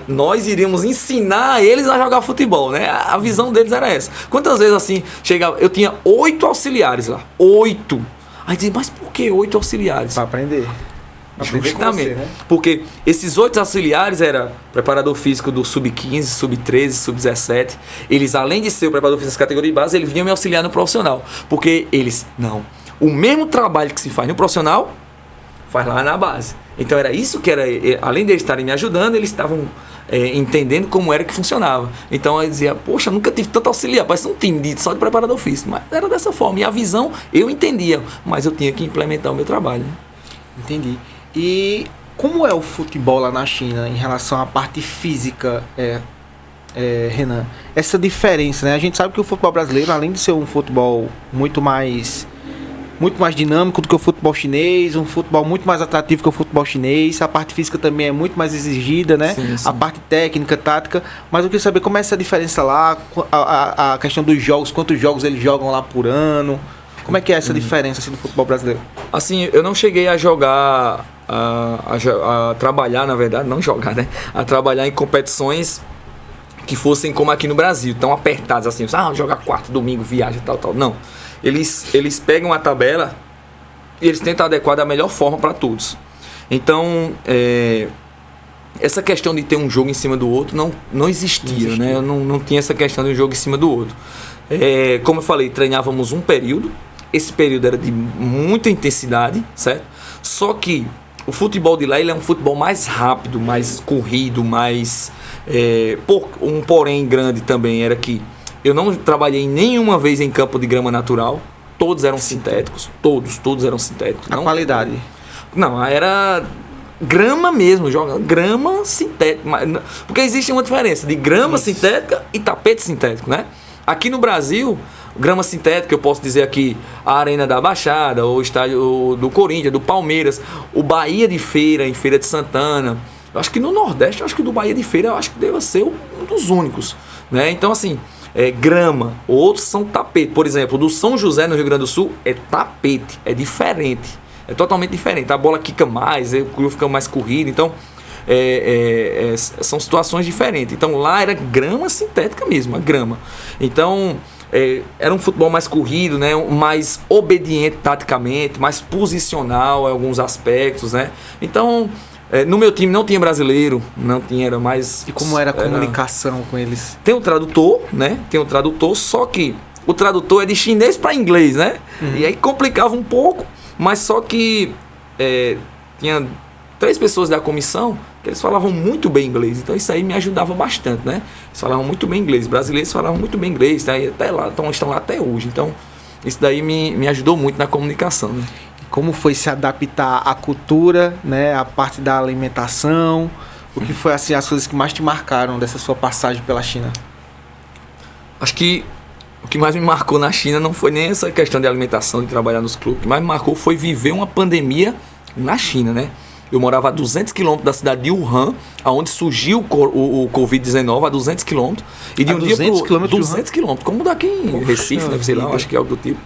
nós iríamos ensinar eles a jogar futebol, né? A visão deles era essa. Quantas vezes assim, chegava, eu tinha 8 auxiliares lá, 8. Aí dizia, mas por que 8 auxiliares? Para aprender. Justamente, né? Porque esses 8 auxiliares era preparador físico do sub-15, sub-13, sub-17. Eles, além de ser o preparador físico da categoria de base, eles vinham me auxiliar no profissional. Porque eles, o mesmo trabalho que se faz no profissional, faz lá na base. Então era isso que era, além de eles estarem me ajudando, eles estavam entendendo como era que funcionava. Então eu dizia, poxa, nunca tive tanto auxiliar, parece um time só de preparador físico. Mas era dessa forma. E a visão eu entendia, mas eu tinha que implementar o meu trabalho. Né? Entendi. E como é o futebol lá na China em relação à parte física, Renan? Essa diferença, né? A gente sabe que o futebol brasileiro, além de ser um futebol muito mais dinâmico do que o futebol chinês, um futebol muito mais atrativo que o futebol chinês, a parte física também é muito mais exigida, né? Sim. A parte técnica, tática, mas eu queria saber como é essa diferença lá, a questão dos jogos, quantos jogos eles jogam lá por ano, como é que é essa diferença assim, do futebol brasileiro? Assim, eu não cheguei a jogar, a trabalhar, na verdade, não jogar, né? A trabalhar em competições que fossem como aqui no Brasil, tão apertadas assim, jogar quarto, domingo, viagem, tal, não. Eles pegam a tabela e eles tentam adequar da melhor forma para todos. Então, essa questão de ter um jogo em cima do outro não existia, né? Eu não tinha essa questão de um jogo em cima do outro. Como eu falei, treinávamos um período. Esse período era de muita intensidade, certo? Só que o futebol de lá ele é um futebol mais rápido, mais corrido, mais... um porém grande também era que eu não trabalhei nenhuma vez em campo de grama natural. Todos eram sintéticos. Todos eram sintéticos. A qualidade? Não, era grama mesmo. Grama sintética. Porque existe uma diferença de grama sintética e tapete sintético, né? Aqui no Brasil, grama sintética, eu posso dizer aqui, a Arena da Baixada, o estádio do Corinthians, do Palmeiras, o Bahia de Feira, em Feira de Santana. Eu acho que no Nordeste, eu acho que do Bahia de Feira, eu acho que deve ser um dos únicos, né? Então, assim... grama, outros são tapete. Por exemplo, do São José no Rio Grande do Sul é tapete, é diferente, é totalmente diferente. A bola quica mais, o clube fica mais corrido, então são situações diferentes. Então lá era grama sintética mesmo, a grama. Então era um futebol mais corrido, né, mais obediente taticamente, mais posicional em alguns aspectos, né? Então no meu time não tinha brasileiro, não tinha, era mais... E como era a comunicação com eles? Tem um tradutor, né? Tem um tradutor, só que o tradutor é de chinês para inglês, né? E aí complicava um pouco, mas só que tinha 3 pessoas da comissão que eles falavam muito bem inglês, então isso aí me ajudava bastante, né? Eles falavam muito bem inglês, brasileiros falavam muito bem inglês, tá? E até lá, estão lá até hoje, então isso daí me ajudou muito na comunicação, né? Como foi se adaptar à cultura, né, a parte da alimentação? O que foi assim as coisas que mais te marcaram dessa sua passagem pela China? Acho que o que mais me marcou na China não foi nem essa questão de alimentação, de trabalhar nos clubes. O que mais me marcou foi viver uma pandemia na China, né? Eu morava a 200 km da cidade de Wuhan, onde surgiu o Covid-19, a 200 km. E de um dia pro 200 km, como daqui em Recife, né? Sei lá, acho que é algo do tipo.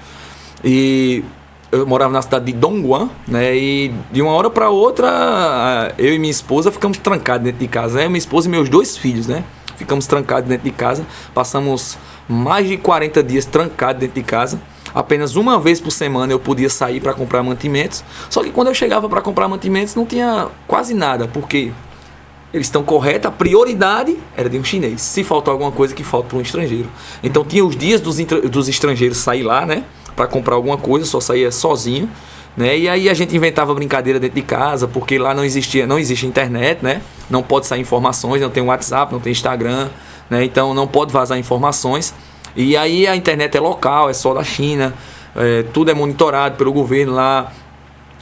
E eu morava na cidade de Dongguan, né? E de uma hora para outra, eu e minha esposa ficamos trancados dentro de casa, né? Minha esposa e meus 2 filhos, né? Ficamos trancados dentro de casa, passamos mais de 40 dias trancados dentro de casa. Apenas uma vez por semana eu podia sair para comprar mantimentos. Só que quando eu chegava para comprar mantimentos não tinha quase nada, porque eles estão corretos, a prioridade era de um chinês. Se faltar alguma coisa, que falta para um estrangeiro. Então tinha os dias dos estrangeiros sair lá, né, para comprar alguma coisa, só saía sozinho, né? E aí a gente inventava brincadeira dentro de casa, porque lá não existe internet, né? Não pode sair informações, não tem WhatsApp, não tem Instagram, né? Então não pode vazar informações. E aí a internet é local, é só da China, tudo é monitorado pelo governo lá.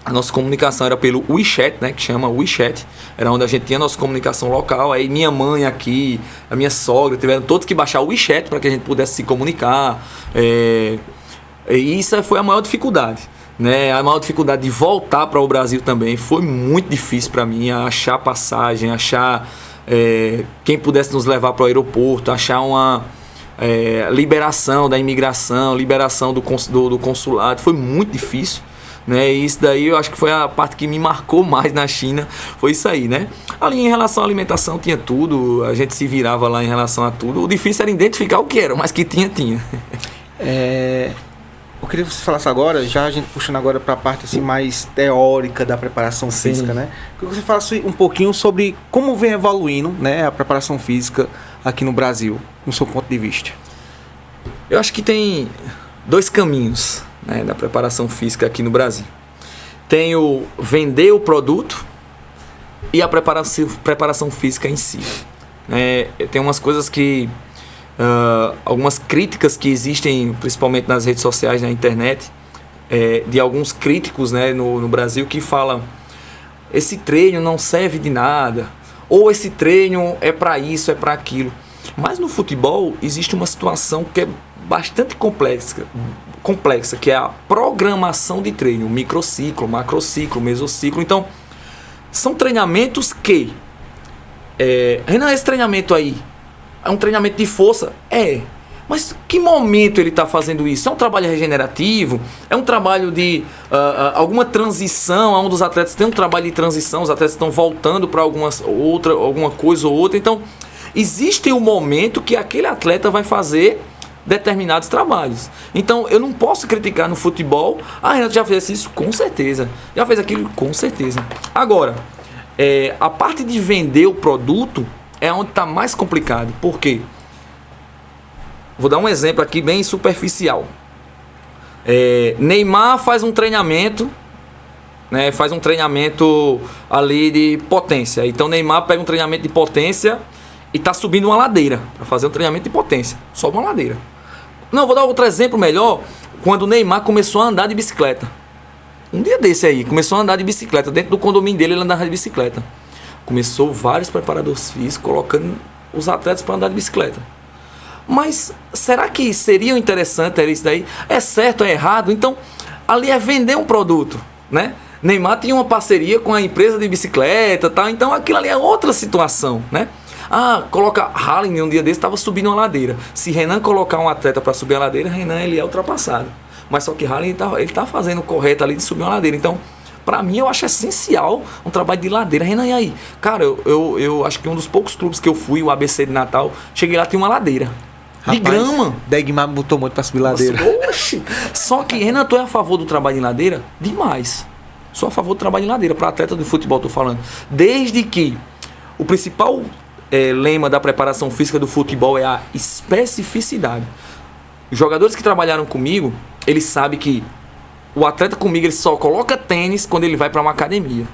A nossa comunicação era pelo WeChat, né, que chama WeChat, era onde a gente tinha a nossa comunicação local. Aí minha mãe aqui, a minha sogra, tiveram todos que baixar o WeChat para que a gente pudesse se comunicar. E isso foi a maior dificuldade, né? A maior dificuldade de voltar para o Brasil também foi muito difícil para mim, achar passagem, achar quem pudesse nos levar para o aeroporto, achar uma liberação da imigração, liberação do consulado. Foi muito difícil, né? E isso daí eu acho que foi a parte que me marcou mais na China, foi isso aí, né? Ali em relação à alimentação tinha tudo, a gente se virava lá em relação a tudo. O difícil era identificar o que era, mas que tinha. Eu queria que você falasse agora, já a gente puxando agora para a parte assim, mais teórica da preparação física, né? Eu queria que você falasse um pouquinho sobre como vem evoluindo, né, a preparação física aqui no Brasil, no seu ponto de vista. Eu acho que tem 2 caminhos, né, da preparação física aqui no Brasil. Tem o vender o produto e a preparação física em si. Tem umas coisas que... algumas críticas que existem, principalmente nas redes sociais, na internet, de alguns críticos, né, no Brasil, que falam: esse treino não serve de nada, ou esse treino é para isso, é para aquilo. Mas no futebol existe uma situação que é bastante complexa, que é a programação de treino, microciclo, macrociclo, mesociclo. Então, são treinamentos que... Renan, esse treinamento aí é um treinamento de força? Mas que momento ele está fazendo isso? É um trabalho regenerativo? É um trabalho de alguma transição? Um dos atletas tem um trabalho de transição, os atletas estão voltando para alguma coisa ou outra. Então, existe um momento que aquele atleta vai fazer determinados trabalhos. Então, eu não posso criticar no futebol: Renato já fez isso? Com certeza. Já fez aquilo? Com certeza. Agora, a parte de vender o produto é onde está mais complicado. Por quê? Vou dar um exemplo aqui bem superficial. Neymar faz um treinamento, né? Faz um treinamento ali de potência. Então Neymar pega um treinamento de potência e está subindo uma ladeira para fazer um treinamento de potência. Sobe uma ladeira. Não, vou dar outro exemplo melhor. Quando o Neymar começou a andar de bicicleta. Um dia desse aí, começou a andar de bicicleta. Dentro do condomínio dele, ele andava de bicicleta. Começou vários preparadores físicos colocando os atletas para andar de bicicleta. Mas será que seria interessante isso daí? É certo, é errado? Então, ali é vender um produto, né? Neymar tinha uma parceria com a empresa de bicicleta, tal. Então aquilo ali é outra situação, né? Coloca Haaland um dia desse, estava subindo uma ladeira. Se Renan colocar um atleta para subir a ladeira, Renan ele é ultrapassado. Mas só que Haaland ele tá fazendo o correto ali de subir uma ladeira. Então, para mim, eu acho essencial um trabalho de ladeira. Renan, e aí? Cara, eu acho que um dos poucos clubes que eu fui, o ABC de Natal, cheguei lá, tinha uma ladeira. De grama. Degmar botou muito para subir ladeira. Oxi. Só que, Renan, tu é a favor do trabalho em ladeira? Demais. Sou a favor do trabalho em ladeira. Para atleta de futebol, tô falando. Desde que o principal lema da preparação física do futebol é a especificidade. Os jogadores que trabalharam comigo, eles sabem que o atleta comigo, ele só coloca tênis quando ele vai para uma academia.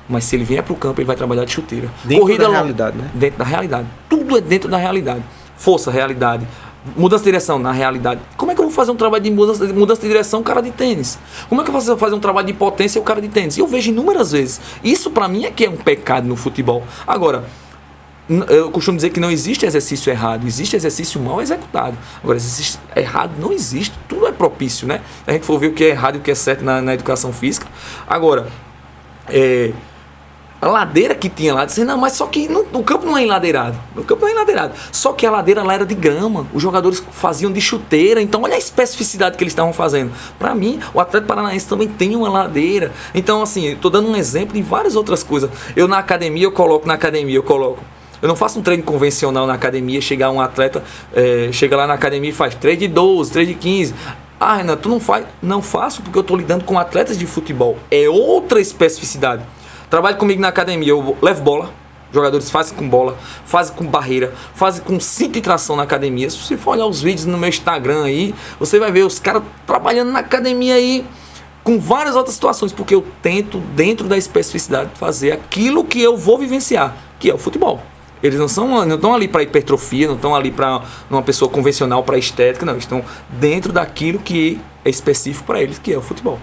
Mas se ele vier para o campo, ele vai trabalhar de chuteira. Dentro da realidade, né? Dentro da realidade. Tudo é dentro da realidade. Força, realidade. Mudança de direção, na realidade. Como é que eu vou fazer um trabalho de mudança de direção, cara de tênis? Como é que eu vou fazer um trabalho de potência, o cara de tênis? Eu vejo inúmeras vezes. Isso para mim é que é um pecado no futebol. Agora, eu costumo dizer que não existe exercício errado, existe exercício mal executado. Agora, exercício errado não existe, tudo é propício, né? Se a gente for ver o que é errado e o que é certo na educação física. Agora, a ladeira que tinha lá, dizendo, não, mas só que o campo não é enladeirado. O campo não é enladeirado. Só que a ladeira lá era de grama. Os jogadores faziam de chuteira. Então, olha a especificidade que eles estavam fazendo. Para mim, o Atlético Paranaense também tem uma ladeira. Então, assim, eu tô dando um exemplo de várias outras coisas. Eu na academia, eu coloco. Eu não faço um treino convencional na academia, chegar um atleta, chega lá na academia e faz 3 de 12, 3 de 15. Ah, Renan, tu não faz? Não faço porque eu tô lidando com atletas de futebol. É outra especificidade. Trabalho comigo na academia, eu levo bola, jogadores fazem com bola, fazem com barreira, fazem com cinto de tração na academia. Se você for olhar os vídeos no meu Instagram aí, você vai ver os caras trabalhando na academia aí com várias outras situações, porque eu tento, dentro da especificidade, fazer aquilo que eu vou vivenciar, que é o futebol. Eles não estão ali para hipertrofia, não estão ali para uma pessoa convencional, para estética, não. Estão dentro daquilo que é específico para eles, que é o futebol.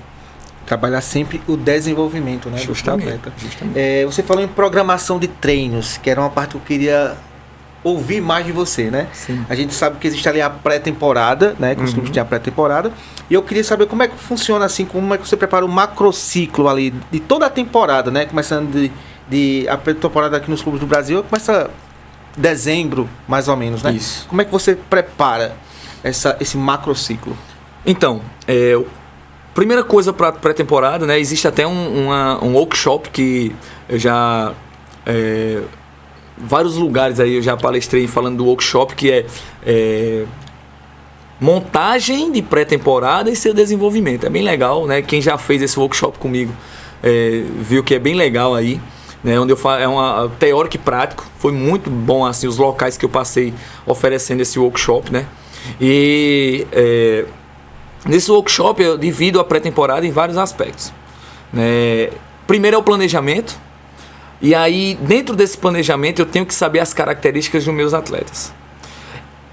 Trabalhar sempre o desenvolvimento, né? Justamente. Do atleta. Você falou em programação de treinos, que era uma parte que eu queria ouvir mais de você, né? Sim. A gente sabe que existe ali a pré-temporada, né? Que os clubes têm a pré-temporada. E eu queria saber como é que funciona assim, como é que você prepara o macrociclo ali de toda a temporada, né? Começando a pré-temporada aqui nos clubes do Brasil, começa dezembro, mais ou menos, né? Isso. Como é que você prepara esse macrociclo? Então, primeira coisa para pré-temporada, né? Existe até um workshop que eu já... vários lugares aí eu já palestrei falando do workshop, que é montagem de pré-temporada e seu desenvolvimento. É bem legal, né? Quem já fez esse workshop comigo viu que é bem legal aí, né? Onde é uma teórico e prático. Foi muito bom assim os locais que eu passei oferecendo esse workshop, né? E nesse workshop eu divido a pré-temporada em vários aspectos, né? Primeiro é o planejamento. E aí, dentro desse planejamento, eu tenho que saber as características dos meus atletas.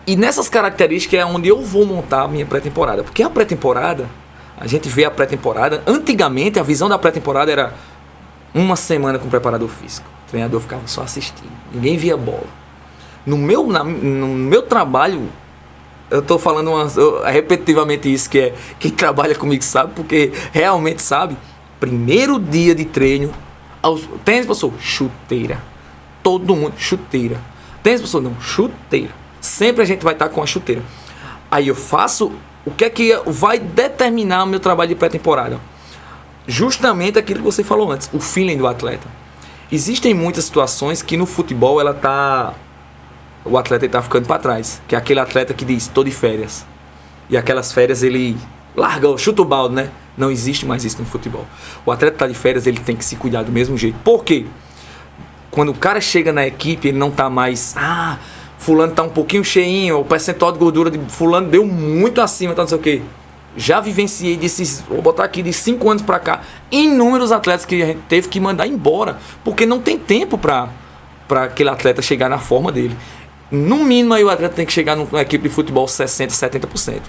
E nessas características é onde eu vou montar a minha pré-temporada. Porque a pré-temporada, a gente vê a pré-temporada... Antigamente, a visão da pré-temporada era uma semana com o preparador físico. O treinador ficava só assistindo. Ninguém via bola. No meu trabalho, eu estou falando repetitivamente isso, que é quem trabalha comigo sabe, porque realmente sabe. Primeiro dia de treino... Tênis, professor? Chuteira. Todo mundo, chuteira. Tênis, professor? Não, chuteira. Sempre a gente vai estar com a chuteira. Aí eu faço o que é que vai determinar o meu trabalho de pré-temporada. Justamente aquilo que você falou antes, o feeling do atleta. Existem muitas situações que no futebol o atleta está ficando para trás. Que é aquele atleta que diz, estou de férias. E aquelas férias ele larga, chuta o balde, né? Não existe mais isso no futebol. O atleta está de férias, ele tem que se cuidar do mesmo jeito. Por quê? Quando o cara chega na equipe, ele não está mais... fulano está um pouquinho cheinho, o percentual de gordura de fulano deu muito acima, tá, não sei o quê. Já vivenciei vou botar aqui de 5 anos para cá, inúmeros atletas que a gente teve que mandar embora, porque não tem tempo para aquele atleta chegar na forma dele. No mínimo, aí o atleta tem que chegar numa equipe de futebol 60%, 70%.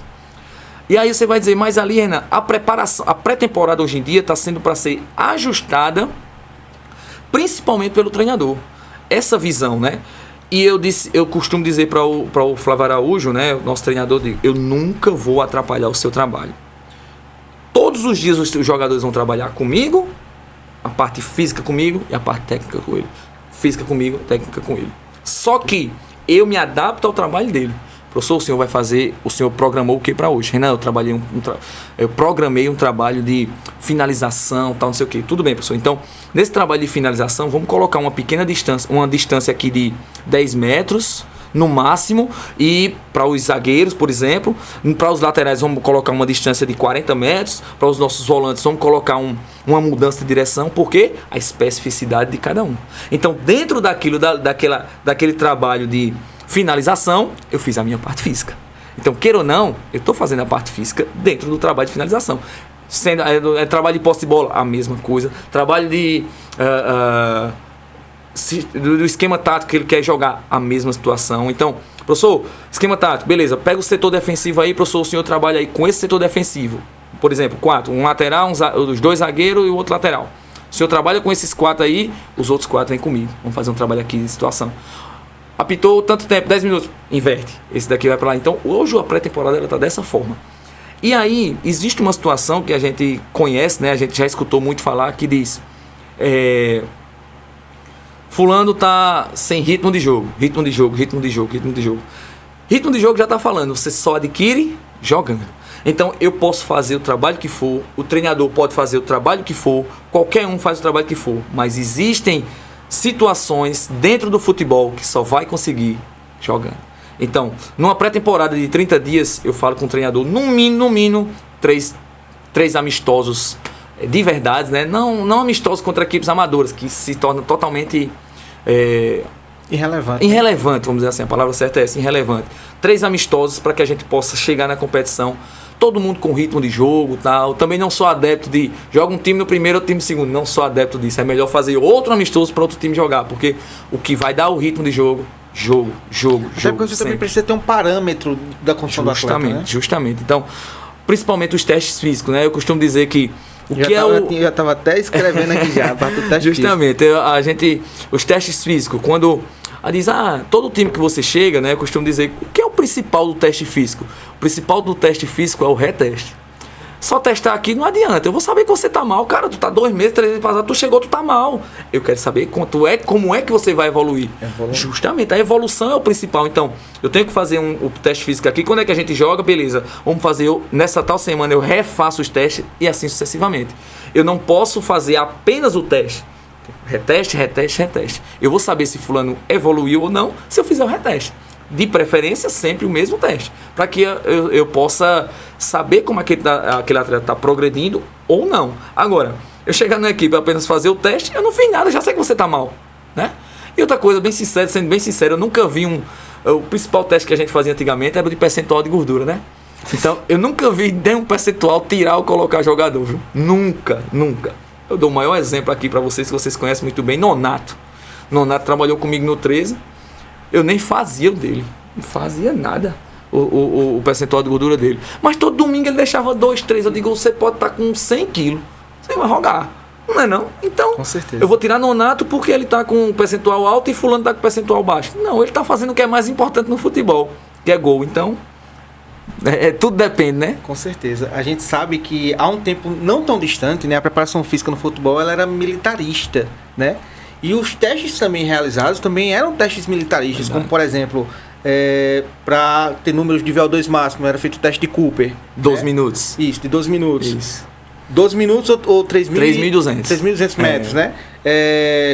E aí você vai dizer, mas ali, Renan, a preparação, a pré-temporada hoje em dia está sendo para ser ajustada principalmente pelo treinador. Essa visão, né? E eu costumo dizer para o Flávio Araújo, né, o nosso treinador, eu nunca vou atrapalhar o seu trabalho. Todos os dias os jogadores vão trabalhar comigo, a parte física comigo e a parte técnica com ele. Física comigo, técnica com ele. Só que eu me adapto ao trabalho dele. Professor, o senhor programou o que para hoje? Renan, eu programei um trabalho de finalização, tal, não sei o que. Tudo bem, professor. Então, nesse trabalho de finalização, vamos colocar uma pequena distância, uma distância aqui de 10 metros, no máximo, e para os zagueiros, por exemplo, para os laterais vamos colocar uma distância de 40 metros, para os nossos volantes vamos colocar uma mudança de direção, porque a especificidade de cada um. Então, dentro daquele trabalho de finalização, eu fiz a minha parte física. Então, queira ou não, eu estou fazendo a parte física dentro do trabalho de finalização. Sendo trabalho de posse de bola, a mesma coisa. Trabalho do esquema tático que ele quer jogar, a mesma situação. Então, professor, esquema tático, beleza, pega o setor defensivo aí, professor, o senhor trabalha aí com esse setor defensivo. Por exemplo, 4, um lateral, os 2 zagueiros e o outro lateral. O senhor trabalha com esses 4 aí, os outros 4 vêm comigo. Vamos fazer um trabalho aqui de situação. Apitou tanto tempo, 10 minutos, inverte. Esse daqui vai para lá. Então, hoje a pré-temporada está dessa forma. E aí, existe uma situação que a gente conhece, né? A gente já escutou muito falar, que diz... fulano tá sem ritmo de jogo. Ritmo de jogo já tá falando, você só adquire jogando. Então eu posso fazer o trabalho que for, o treinador pode fazer o trabalho que for, qualquer um faz o trabalho que for, mas existem situações dentro do futebol que só vai conseguir jogando. Então, numa pré-temporada de 30 dias, eu falo com o treinador, no mínimo, três amistosos de verdade, né? Não amistosos contra equipes amadoras, que se tornam totalmente irrelevante, vamos dizer assim, a palavra certa é essa, irrelevante. 3 amistosos para que a gente possa chegar na competição, todo mundo com ritmo de jogo, tal. Também não sou adepto de joga um time no primeiro, outro time no segundo, não sou adepto disso. É melhor fazer outro amistoso para outro time jogar, porque o que vai dar o ritmo de jogo. Até porque você também precisa ter um parâmetro da condição do atleta, né? Justamente. Então, principalmente os testes físicos, né? Eu costumo dizer que já estava até escrevendo aqui já, para o teste justamente, os testes físicos, quando diz, todo time que você chega, né? Eu costumo dizer, o que é o principal do teste físico? O principal do teste físico é o reteste. Só testar aqui não adianta. Eu vou saber que você tá mal. Cara, tu tá 2 meses, 3 meses passados, tu chegou, tu tá mal. Eu quero saber como é que você vai evoluir. Justamente, a evolução é o principal. Então, eu tenho que fazer o teste físico aqui. Quando é que a gente joga? Beleza. Vamos fazer, nessa tal semana eu refaço os testes e assim sucessivamente. Eu não posso fazer apenas o teste. Reteste. Eu vou saber se fulano evoluiu ou não se eu fizer o reteste. De preferência, sempre o mesmo teste, para que eu possa saber como aquele atleta está progredindo ou não. Agora, eu chegar na equipe e apenas fazer o teste, eu não fiz nada, já sei que você está mal, né? E outra coisa, sendo bem sincero, eu nunca vi o principal teste que a gente fazia antigamente era o de percentual de gordura, né? Então, eu nunca vi nenhum percentual tirar ou colocar jogador, viu? Nunca. Eu dou o maior exemplo aqui para vocês, que vocês conhecem muito bem, Nonato. Nonato trabalhou comigo no 13. Eu nem fazia o dele. Não fazia nada o percentual de gordura dele. Mas todo domingo ele deixava 2, 3. Eu digo, você pode estar com 100 quilos. Você vai rogar. Não é não? Então, com certeza. Eu vou tirar Nonato porque ele está com um percentual alto e fulano está com percentual baixo. Não, ele está fazendo o que é mais importante no futebol, que é gol. Então, tudo depende, né? Com certeza. A gente sabe que há um tempo não tão distante, né, a preparação física no futebol ela era militarista, né? E os testes também realizados também eram testes militaristas, como por exemplo, para ter números de VO2 máximo, era feito o teste de Cooper. 12 minutos. Isso, de 12 minutos. Isso. 12 minutos ou 3.200. 3.200 metros, né?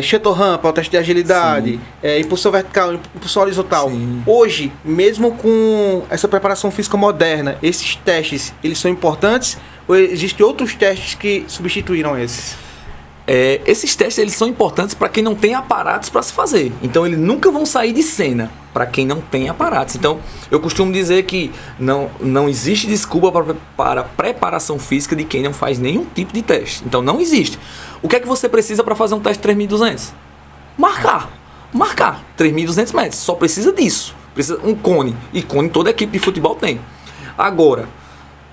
Shuttle ramp, o teste de agilidade, impulsão vertical, impulsão horizontal. Sim. Hoje, mesmo com essa preparação física moderna, esses testes, eles são importantes ou existem outros testes que substituíram esses? Esses testes eles são importantes para quem não tem aparatos para se fazer. Então eles nunca vão sair de cena para quem não tem aparatos. Então eu costumo dizer que não existe desculpa para preparação física de quem não faz nenhum tipo de teste. Então não existe. O que é que você precisa para fazer um teste de 3.200? Marcar 3.200 metros. Só precisa disso. Precisa um cone. E cone toda equipe de futebol tem. Agora,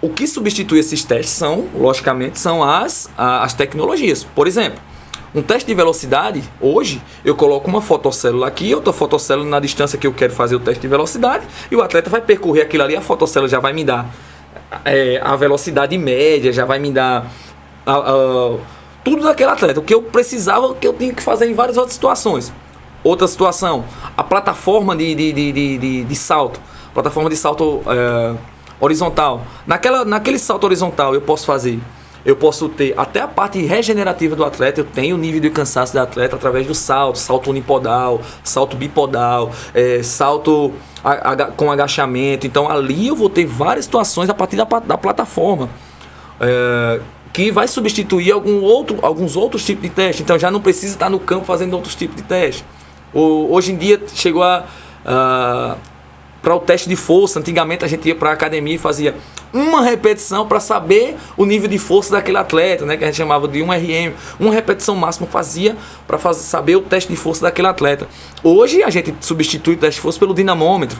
o que substitui esses testes logicamente, são as tecnologias. Por exemplo, um teste de velocidade, hoje, eu coloco uma fotocélula aqui, outra fotocélula na distância que eu quero fazer o teste de velocidade, e o atleta vai percorrer aquilo ali, a fotocélula já vai me dar a velocidade média, já vai me dar tudo daquele atleta. O que eu precisava, o que eu tinha que fazer em várias outras situações. Outra situação, a plataforma de salto. Plataforma de salto horizontal. Naquele salto horizontal eu posso ter até a parte regenerativa do atleta. Eu tenho o nível de cansaço do atleta através do salto unipodal, salto bipodal, salto com agachamento. Então ali eu vou ter várias situações a partir da plataforma que vai substituir alguns outros tipos de teste. Então já não precisa estar no campo fazendo outros tipos de teste. Hoje em dia chegou para o teste de força. Antigamente a gente ia para a academia e fazia uma repetição para saber o nível de força daquele atleta, né, que a gente chamava de 1RM. Uma repetição máxima fazia para saber o teste de força daquele atleta. Hoje a gente substitui o teste de força pelo dinamômetro.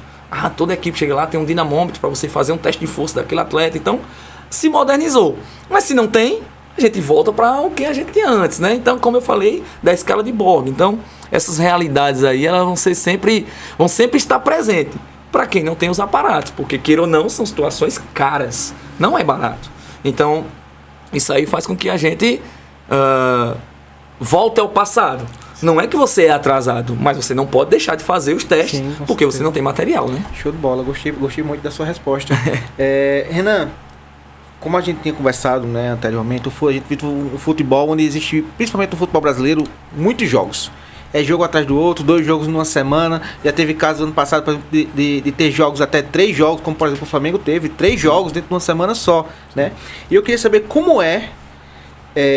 Toda equipe chega lá, tem um dinamômetro para você fazer um teste de força daquele atleta. Então se modernizou. Mas se não tem, a gente volta para o que a gente tinha antes, né? Então, como eu falei, da escala de Borg. Então essas realidades aí, elas vão sempre estar presentes para quem não tem os aparatos, porque queira ou não, são situações caras, não é barato. Então, isso aí faz com que a gente volte ao passado. Não é que você é atrasado, mas você não pode deixar de fazer os testes, Sim, com porque certeza. você não tem material, né? Show de bola, gostei muito da sua resposta. Renan, como a gente tinha conversado, né, anteriormente, a gente vive um futebol onde existe, principalmente no futebol brasileiro, muitos jogos. É jogo atrás do outro, 2 jogos numa semana. Já teve casos ano passado, por exemplo, de ter jogos, até 3 jogos, como por exemplo o Flamengo teve 3 jogos dentro de uma semana só, né? E eu queria saber como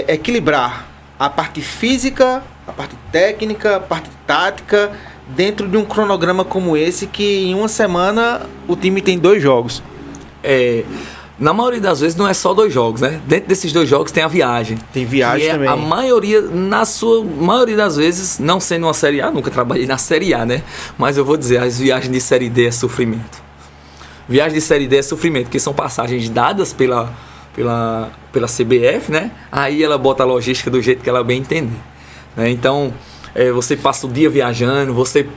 equilibrar a parte física, a parte técnica, a parte tática, dentro de um cronograma como esse, que em uma semana o time tem 2 jogos. Na maioria das vezes não é só 2 jogos, né? Dentro desses 2 jogos tem a viagem. Tem viagem que também. A maioria, na sua maioria das vezes, não sendo uma Série A, nunca trabalhei na Série A, né? Mas eu vou dizer, as viagens de Série D é sofrimento. Viagem de Série D é sofrimento, porque são passagens dadas pela CBF, né? Aí ela bota a logística do jeito que ela bem entender, né? Então, você passa o dia viajando, você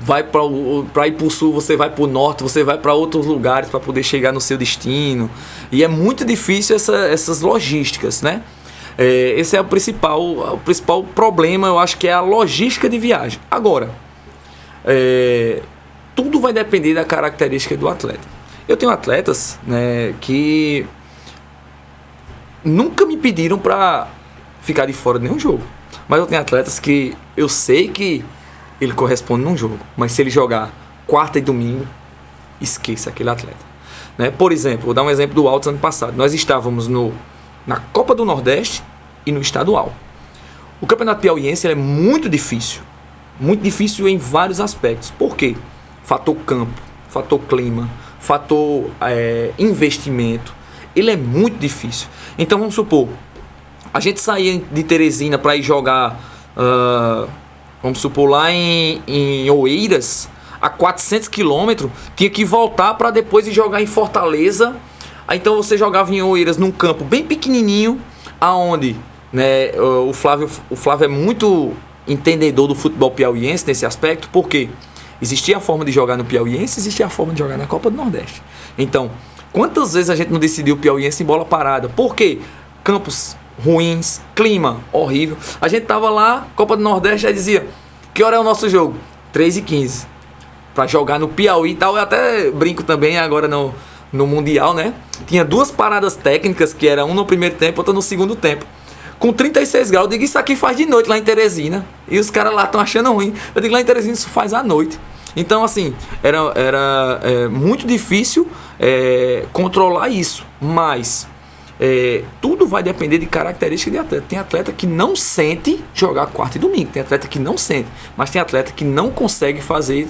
vai para ir para o sul, você vai para o norte, você vai para outros lugares para poder chegar no seu destino. E é muito difícil essas logísticas, né? Esse é o principal problema, eu acho que é a logística de viagem. Agora, tudo vai depender da característica do atleta. Eu tenho atletas, né, que nunca me pediram para ficar de fora de nenhum jogo. Mas eu tenho atletas que eu sei que ele corresponde num jogo. Mas se ele jogar quarta e domingo, esqueça aquele atleta, né? Por exemplo, vou dar um exemplo do Altos ano passado. Nós estávamos na Copa do Nordeste e no estadual. O Campeonato Piauiense ele é muito difícil em vários aspectos. Por quê? Fator campo, fator clima, fator investimento. Ele é muito difícil. Então vamos supor, a gente saía de Teresina para ir jogar, vamos supor, lá em Oeiras, a 400 km, tinha que voltar para depois ir jogar em Fortaleza. Aí, então você jogava em Oeiras num campo bem pequenininho, aonde, né, o Flávio é muito entendedor do futebol piauiense nesse aspecto, porque existia a forma de jogar no Piauiense, existia a forma de jogar na Copa do Nordeste. Então, quantas vezes a gente não decidiu o Piauiense em bola parada? Por quê? Campos ruins, clima horrível. A gente tava lá, Copa do Nordeste, aí dizia, que hora é o nosso jogo? 3h15. Pra jogar no Piauí e tal. Eu até brinco também agora no Mundial, né? Tinha 2 paradas técnicas, que era um no primeiro tempo, outra no segundo tempo. Com 36 graus, eu digo, isso aqui faz de noite lá em Teresina. E os caras lá estão achando ruim. Eu digo, lá em Teresina isso faz à noite. Então, assim, era muito difícil controlar isso. Mas tudo vai depender de características de atleta. Tem atleta que não sente jogar quarta e domingo. Tem atleta que não sente. Mas tem atleta que não consegue fazer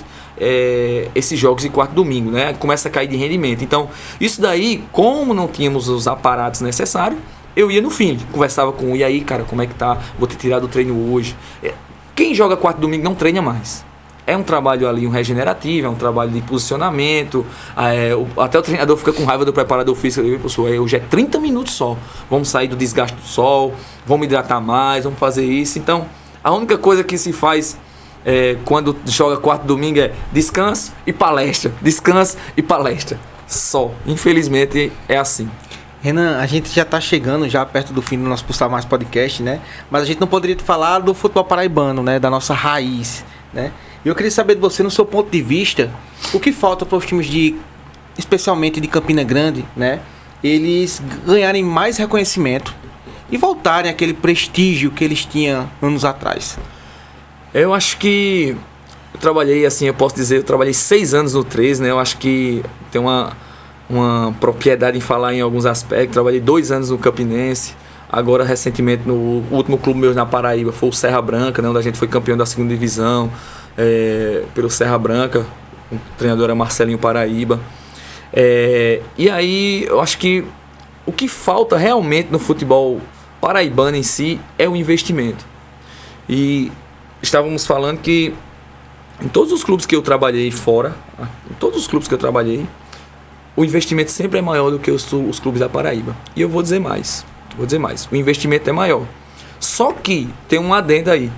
esses jogos de quarta e domingo, né? Começa a cair de rendimento. Então, isso daí, como não tínhamos os aparatos necessários, eu ia no fim, conversava com e aí, cara, como é que tá? Vou ter tirado o treino hoje. Quem joga quarta e domingo não treina mais. É um trabalho ali, um regenerativo, é um trabalho de posicionamento. Até o treinador fica com raiva do preparador físico. Hoje é 30 minutos só. Vamos sair do desgaste do sol, vamos hidratar mais, vamos fazer isso. Então, a única coisa que se faz quando joga quarta e domingo é descanso e palestra. Descanso e palestra. Só. Infelizmente, é assim. Renan, a gente já está chegando já perto do fim do nosso Pulsar Mais podcast, né? Mas a gente não poderia falar do futebol paraibano, né? Da nossa raiz, né? E eu queria saber de você, no seu ponto de vista, o que falta para os times especialmente de Campina Grande, né? Eles ganharem mais reconhecimento e voltarem àquele prestígio que eles tinham anos atrás. Eu acho que eu trabalhei, assim, eu posso dizer, eu trabalhei 6 anos no 13, né? Eu acho que tem uma propriedade em falar em alguns aspectos. Trabalhei 2 anos no Campinense. Agora, recentemente, no último clube meu na Paraíba foi o Serra Branca, né, onde a gente foi campeão da 2ª divisão pelo Serra Branca. O treinador era Marcelinho Paraíba. E aí, eu acho que o que falta realmente no futebol paraibano em si é o investimento. E estávamos falando que em todos os clubes que eu trabalhei fora, o investimento sempre é maior do que os clubes da Paraíba. E eu vou dizer mais. O investimento é maior. Só que tem um adendo aí.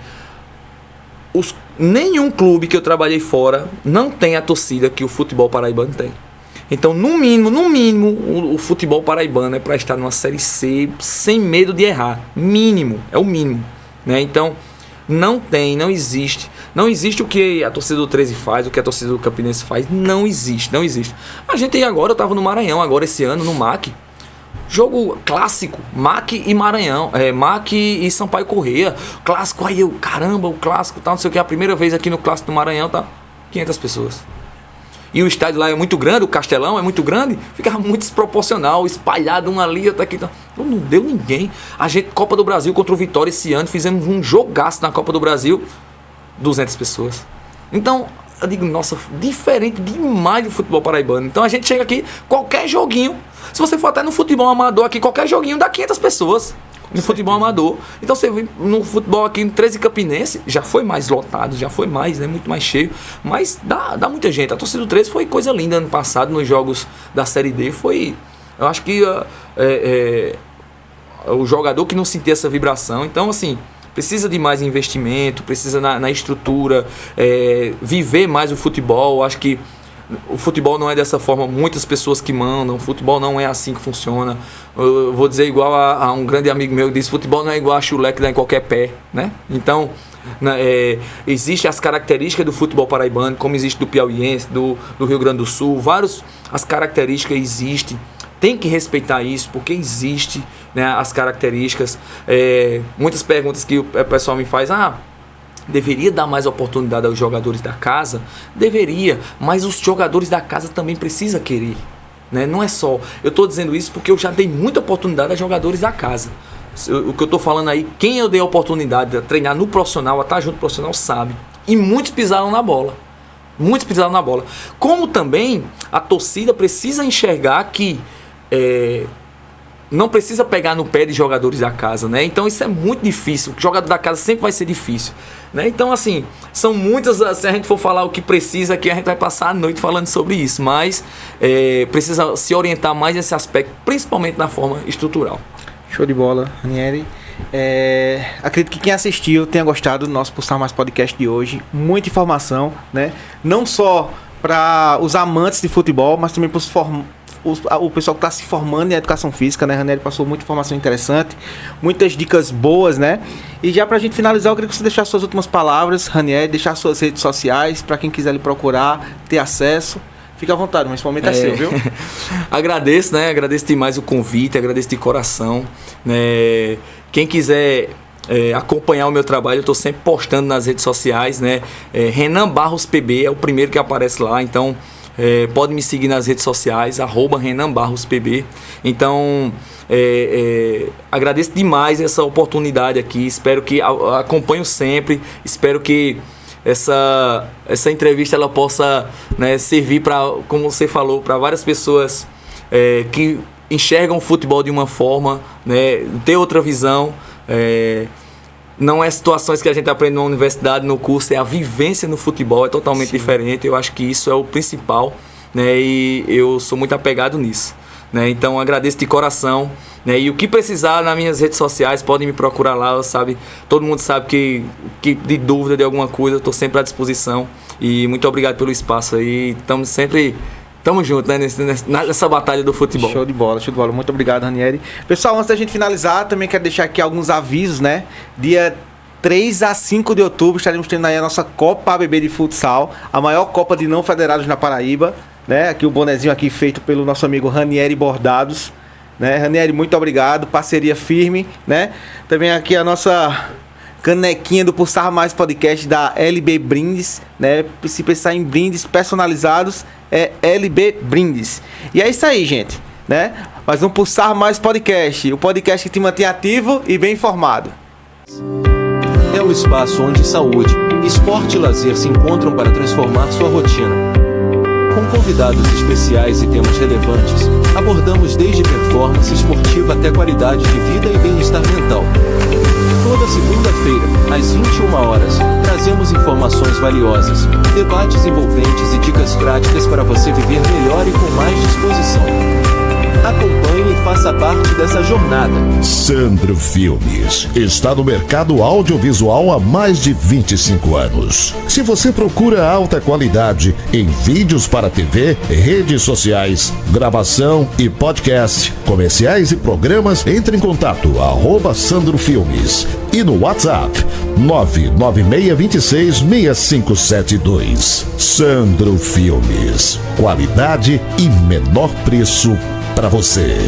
Nenhum clube que eu trabalhei fora não tem a torcida que o futebol paraibano tem. Então, no mínimo, o futebol paraibano é para estar numa Série C sem medo de errar. Mínimo, é o mínimo, né? Então, Não existe. Não existe o que a torcida do 13 faz, o que a torcida do Campinense faz. Não existe. A gente aí agora, eu tava no Maranhão, agora esse ano, no MAC. Jogo clássico, MAC e Maranhão, MAC e Sampaio Corrêa. Clássico, aí eu, caramba, o clássico, tá, não sei o que, a primeira vez aqui no clássico do Maranhão, tá 500 pessoas. E o estádio lá é muito grande, o Castelão é muito grande, ficava muito desproporcional, espalhado um ali, outro aqui. Não deu ninguém. A gente, Copa do Brasil contra o Vitória esse ano, fizemos um jogaço na Copa do Brasil, 200 pessoas. Então, eu digo, nossa, diferente demais do futebol paraibano. Então a gente chega aqui, qualquer joguinho, se você for até no futebol amador aqui, qualquer joguinho dá 500 pessoas. No futebol amador. Então você vê no futebol aqui no 13 Campinense, já foi mais lotado, já foi mais, né? Muito mais cheio. Mas dá muita gente. A torcida do 13 foi coisa linda ano passado, nos jogos da Série D. Foi, eu acho que o jogador que não sentia essa vibração. Então, assim, precisa de mais investimento, precisa na estrutura, viver mais o futebol. Eu acho que o futebol não é dessa forma, muitas pessoas que mandam, o futebol não é assim que funciona. Eu vou dizer igual a um grande amigo meu que disse, futebol não é igual a chulé que dá em qualquer pé, né? Então, existem as características do futebol paraibano, como existe do piauiense, do Rio Grande do Sul, as características existem. Tem que respeitar isso, porque existe, né, as características. Muitas perguntas que o pessoal me faz, deveria dar mais oportunidade aos jogadores da casa? Deveria, mas os jogadores da casa também precisam querer, né? Não é só, eu estou dizendo isso porque eu já dei muita oportunidade a jogadores da casa. O que eu estou falando aí, quem eu dei a oportunidade de treinar no profissional, a estar junto no profissional, sabe. E muitos pisaram na bola. Como também a torcida precisa enxergar que não precisa pegar no pé de jogadores da casa, né? Então isso é muito difícil. O jogador da casa sempre vai ser difícil, né? Então, assim, são muitas. Se a gente for falar o que precisa aqui, a gente vai passar a noite falando sobre isso. Mas precisa se orientar mais nesse aspecto, principalmente na forma estrutural. Show de bola, Ranieri. Acredito que quem assistiu tenha gostado do nosso Pulsar Mais Podcast de hoje. Muita informação, né? Não só para os amantes de futebol, mas também para o pessoal que está se formando em educação física, né? Ranieri passou muita informação interessante, muitas dicas boas, né? E já pra gente finalizar, eu queria que você deixasse suas últimas palavras, Ranieri, deixar suas redes sociais, para quem quiser lhe procurar, ter acesso. Fica à vontade, mas principalmente é seu, viu? Agradeço, né? Agradeço demais o convite, agradeço de coração, né? Quem quiser acompanhar o meu trabalho, eu estou sempre postando nas redes sociais, né? Renan Barros PB é o primeiro que aparece lá, então pode me seguir nas redes sociais, @RenanBarrosPB. Então, agradeço demais essa oportunidade aqui. Espero que acompanho sempre. Espero que essa entrevista ela possa, né, servir para, como você falou, para várias pessoas que enxergam o futebol de uma forma, né, ter outra visão. Não é situações que a gente aprende na universidade, no curso, é a vivência no futebol, é totalmente diferente. Eu acho que isso é o principal, né? E eu sou muito apegado nisso, né? Então agradeço de coração, né? E o que precisar nas minhas redes sociais, podem me procurar lá, sabe? Todo mundo sabe que de dúvida de alguma coisa, eu estou sempre à disposição. E muito obrigado pelo espaço aí. Tamo junto, né? Nessa batalha do futebol. Show de bola. Muito obrigado, Ranieri. Pessoal, antes da gente finalizar, também quero deixar aqui alguns avisos, né? Dia 3 a 5 de outubro estaremos tendo aí a nossa Copa ABB de Futsal, a maior Copa de não federados na Paraíba, né? Aqui o bonezinho aqui feito pelo nosso amigo Ranieri Bordados, né? Ranieri, muito obrigado. Parceria firme, né? Também aqui a nossa canequinha do Pulsar Mais Podcast da LB Brindes, né? Se pensar em brindes personalizados, é LB Brindes. E é isso aí, gente, né? Mais um Pulsar Mais Podcast, o podcast que te mantém ativo e bem informado. É o espaço onde saúde, esporte e lazer se encontram para transformar sua rotina. Com convidados especiais e temas relevantes, abordamos desde performance esportiva até qualidade de vida e bem-estar mental. Toda segunda-feira, às 21 horas, trazemos informações valiosas, debates envolventes e dicas práticas para você viver melhor e com mais disposição. Acompanhe e faça parte dessa jornada. Sandro Filmes está no mercado audiovisual há mais de 25 anos. Se você procura alta qualidade em vídeos para TV, redes sociais, gravação e podcast, comerciais e programas, entre em contato @Sandro Filmes. e no WhatsApp 996266572. Sandro Filmes, qualidade e menor preço para você.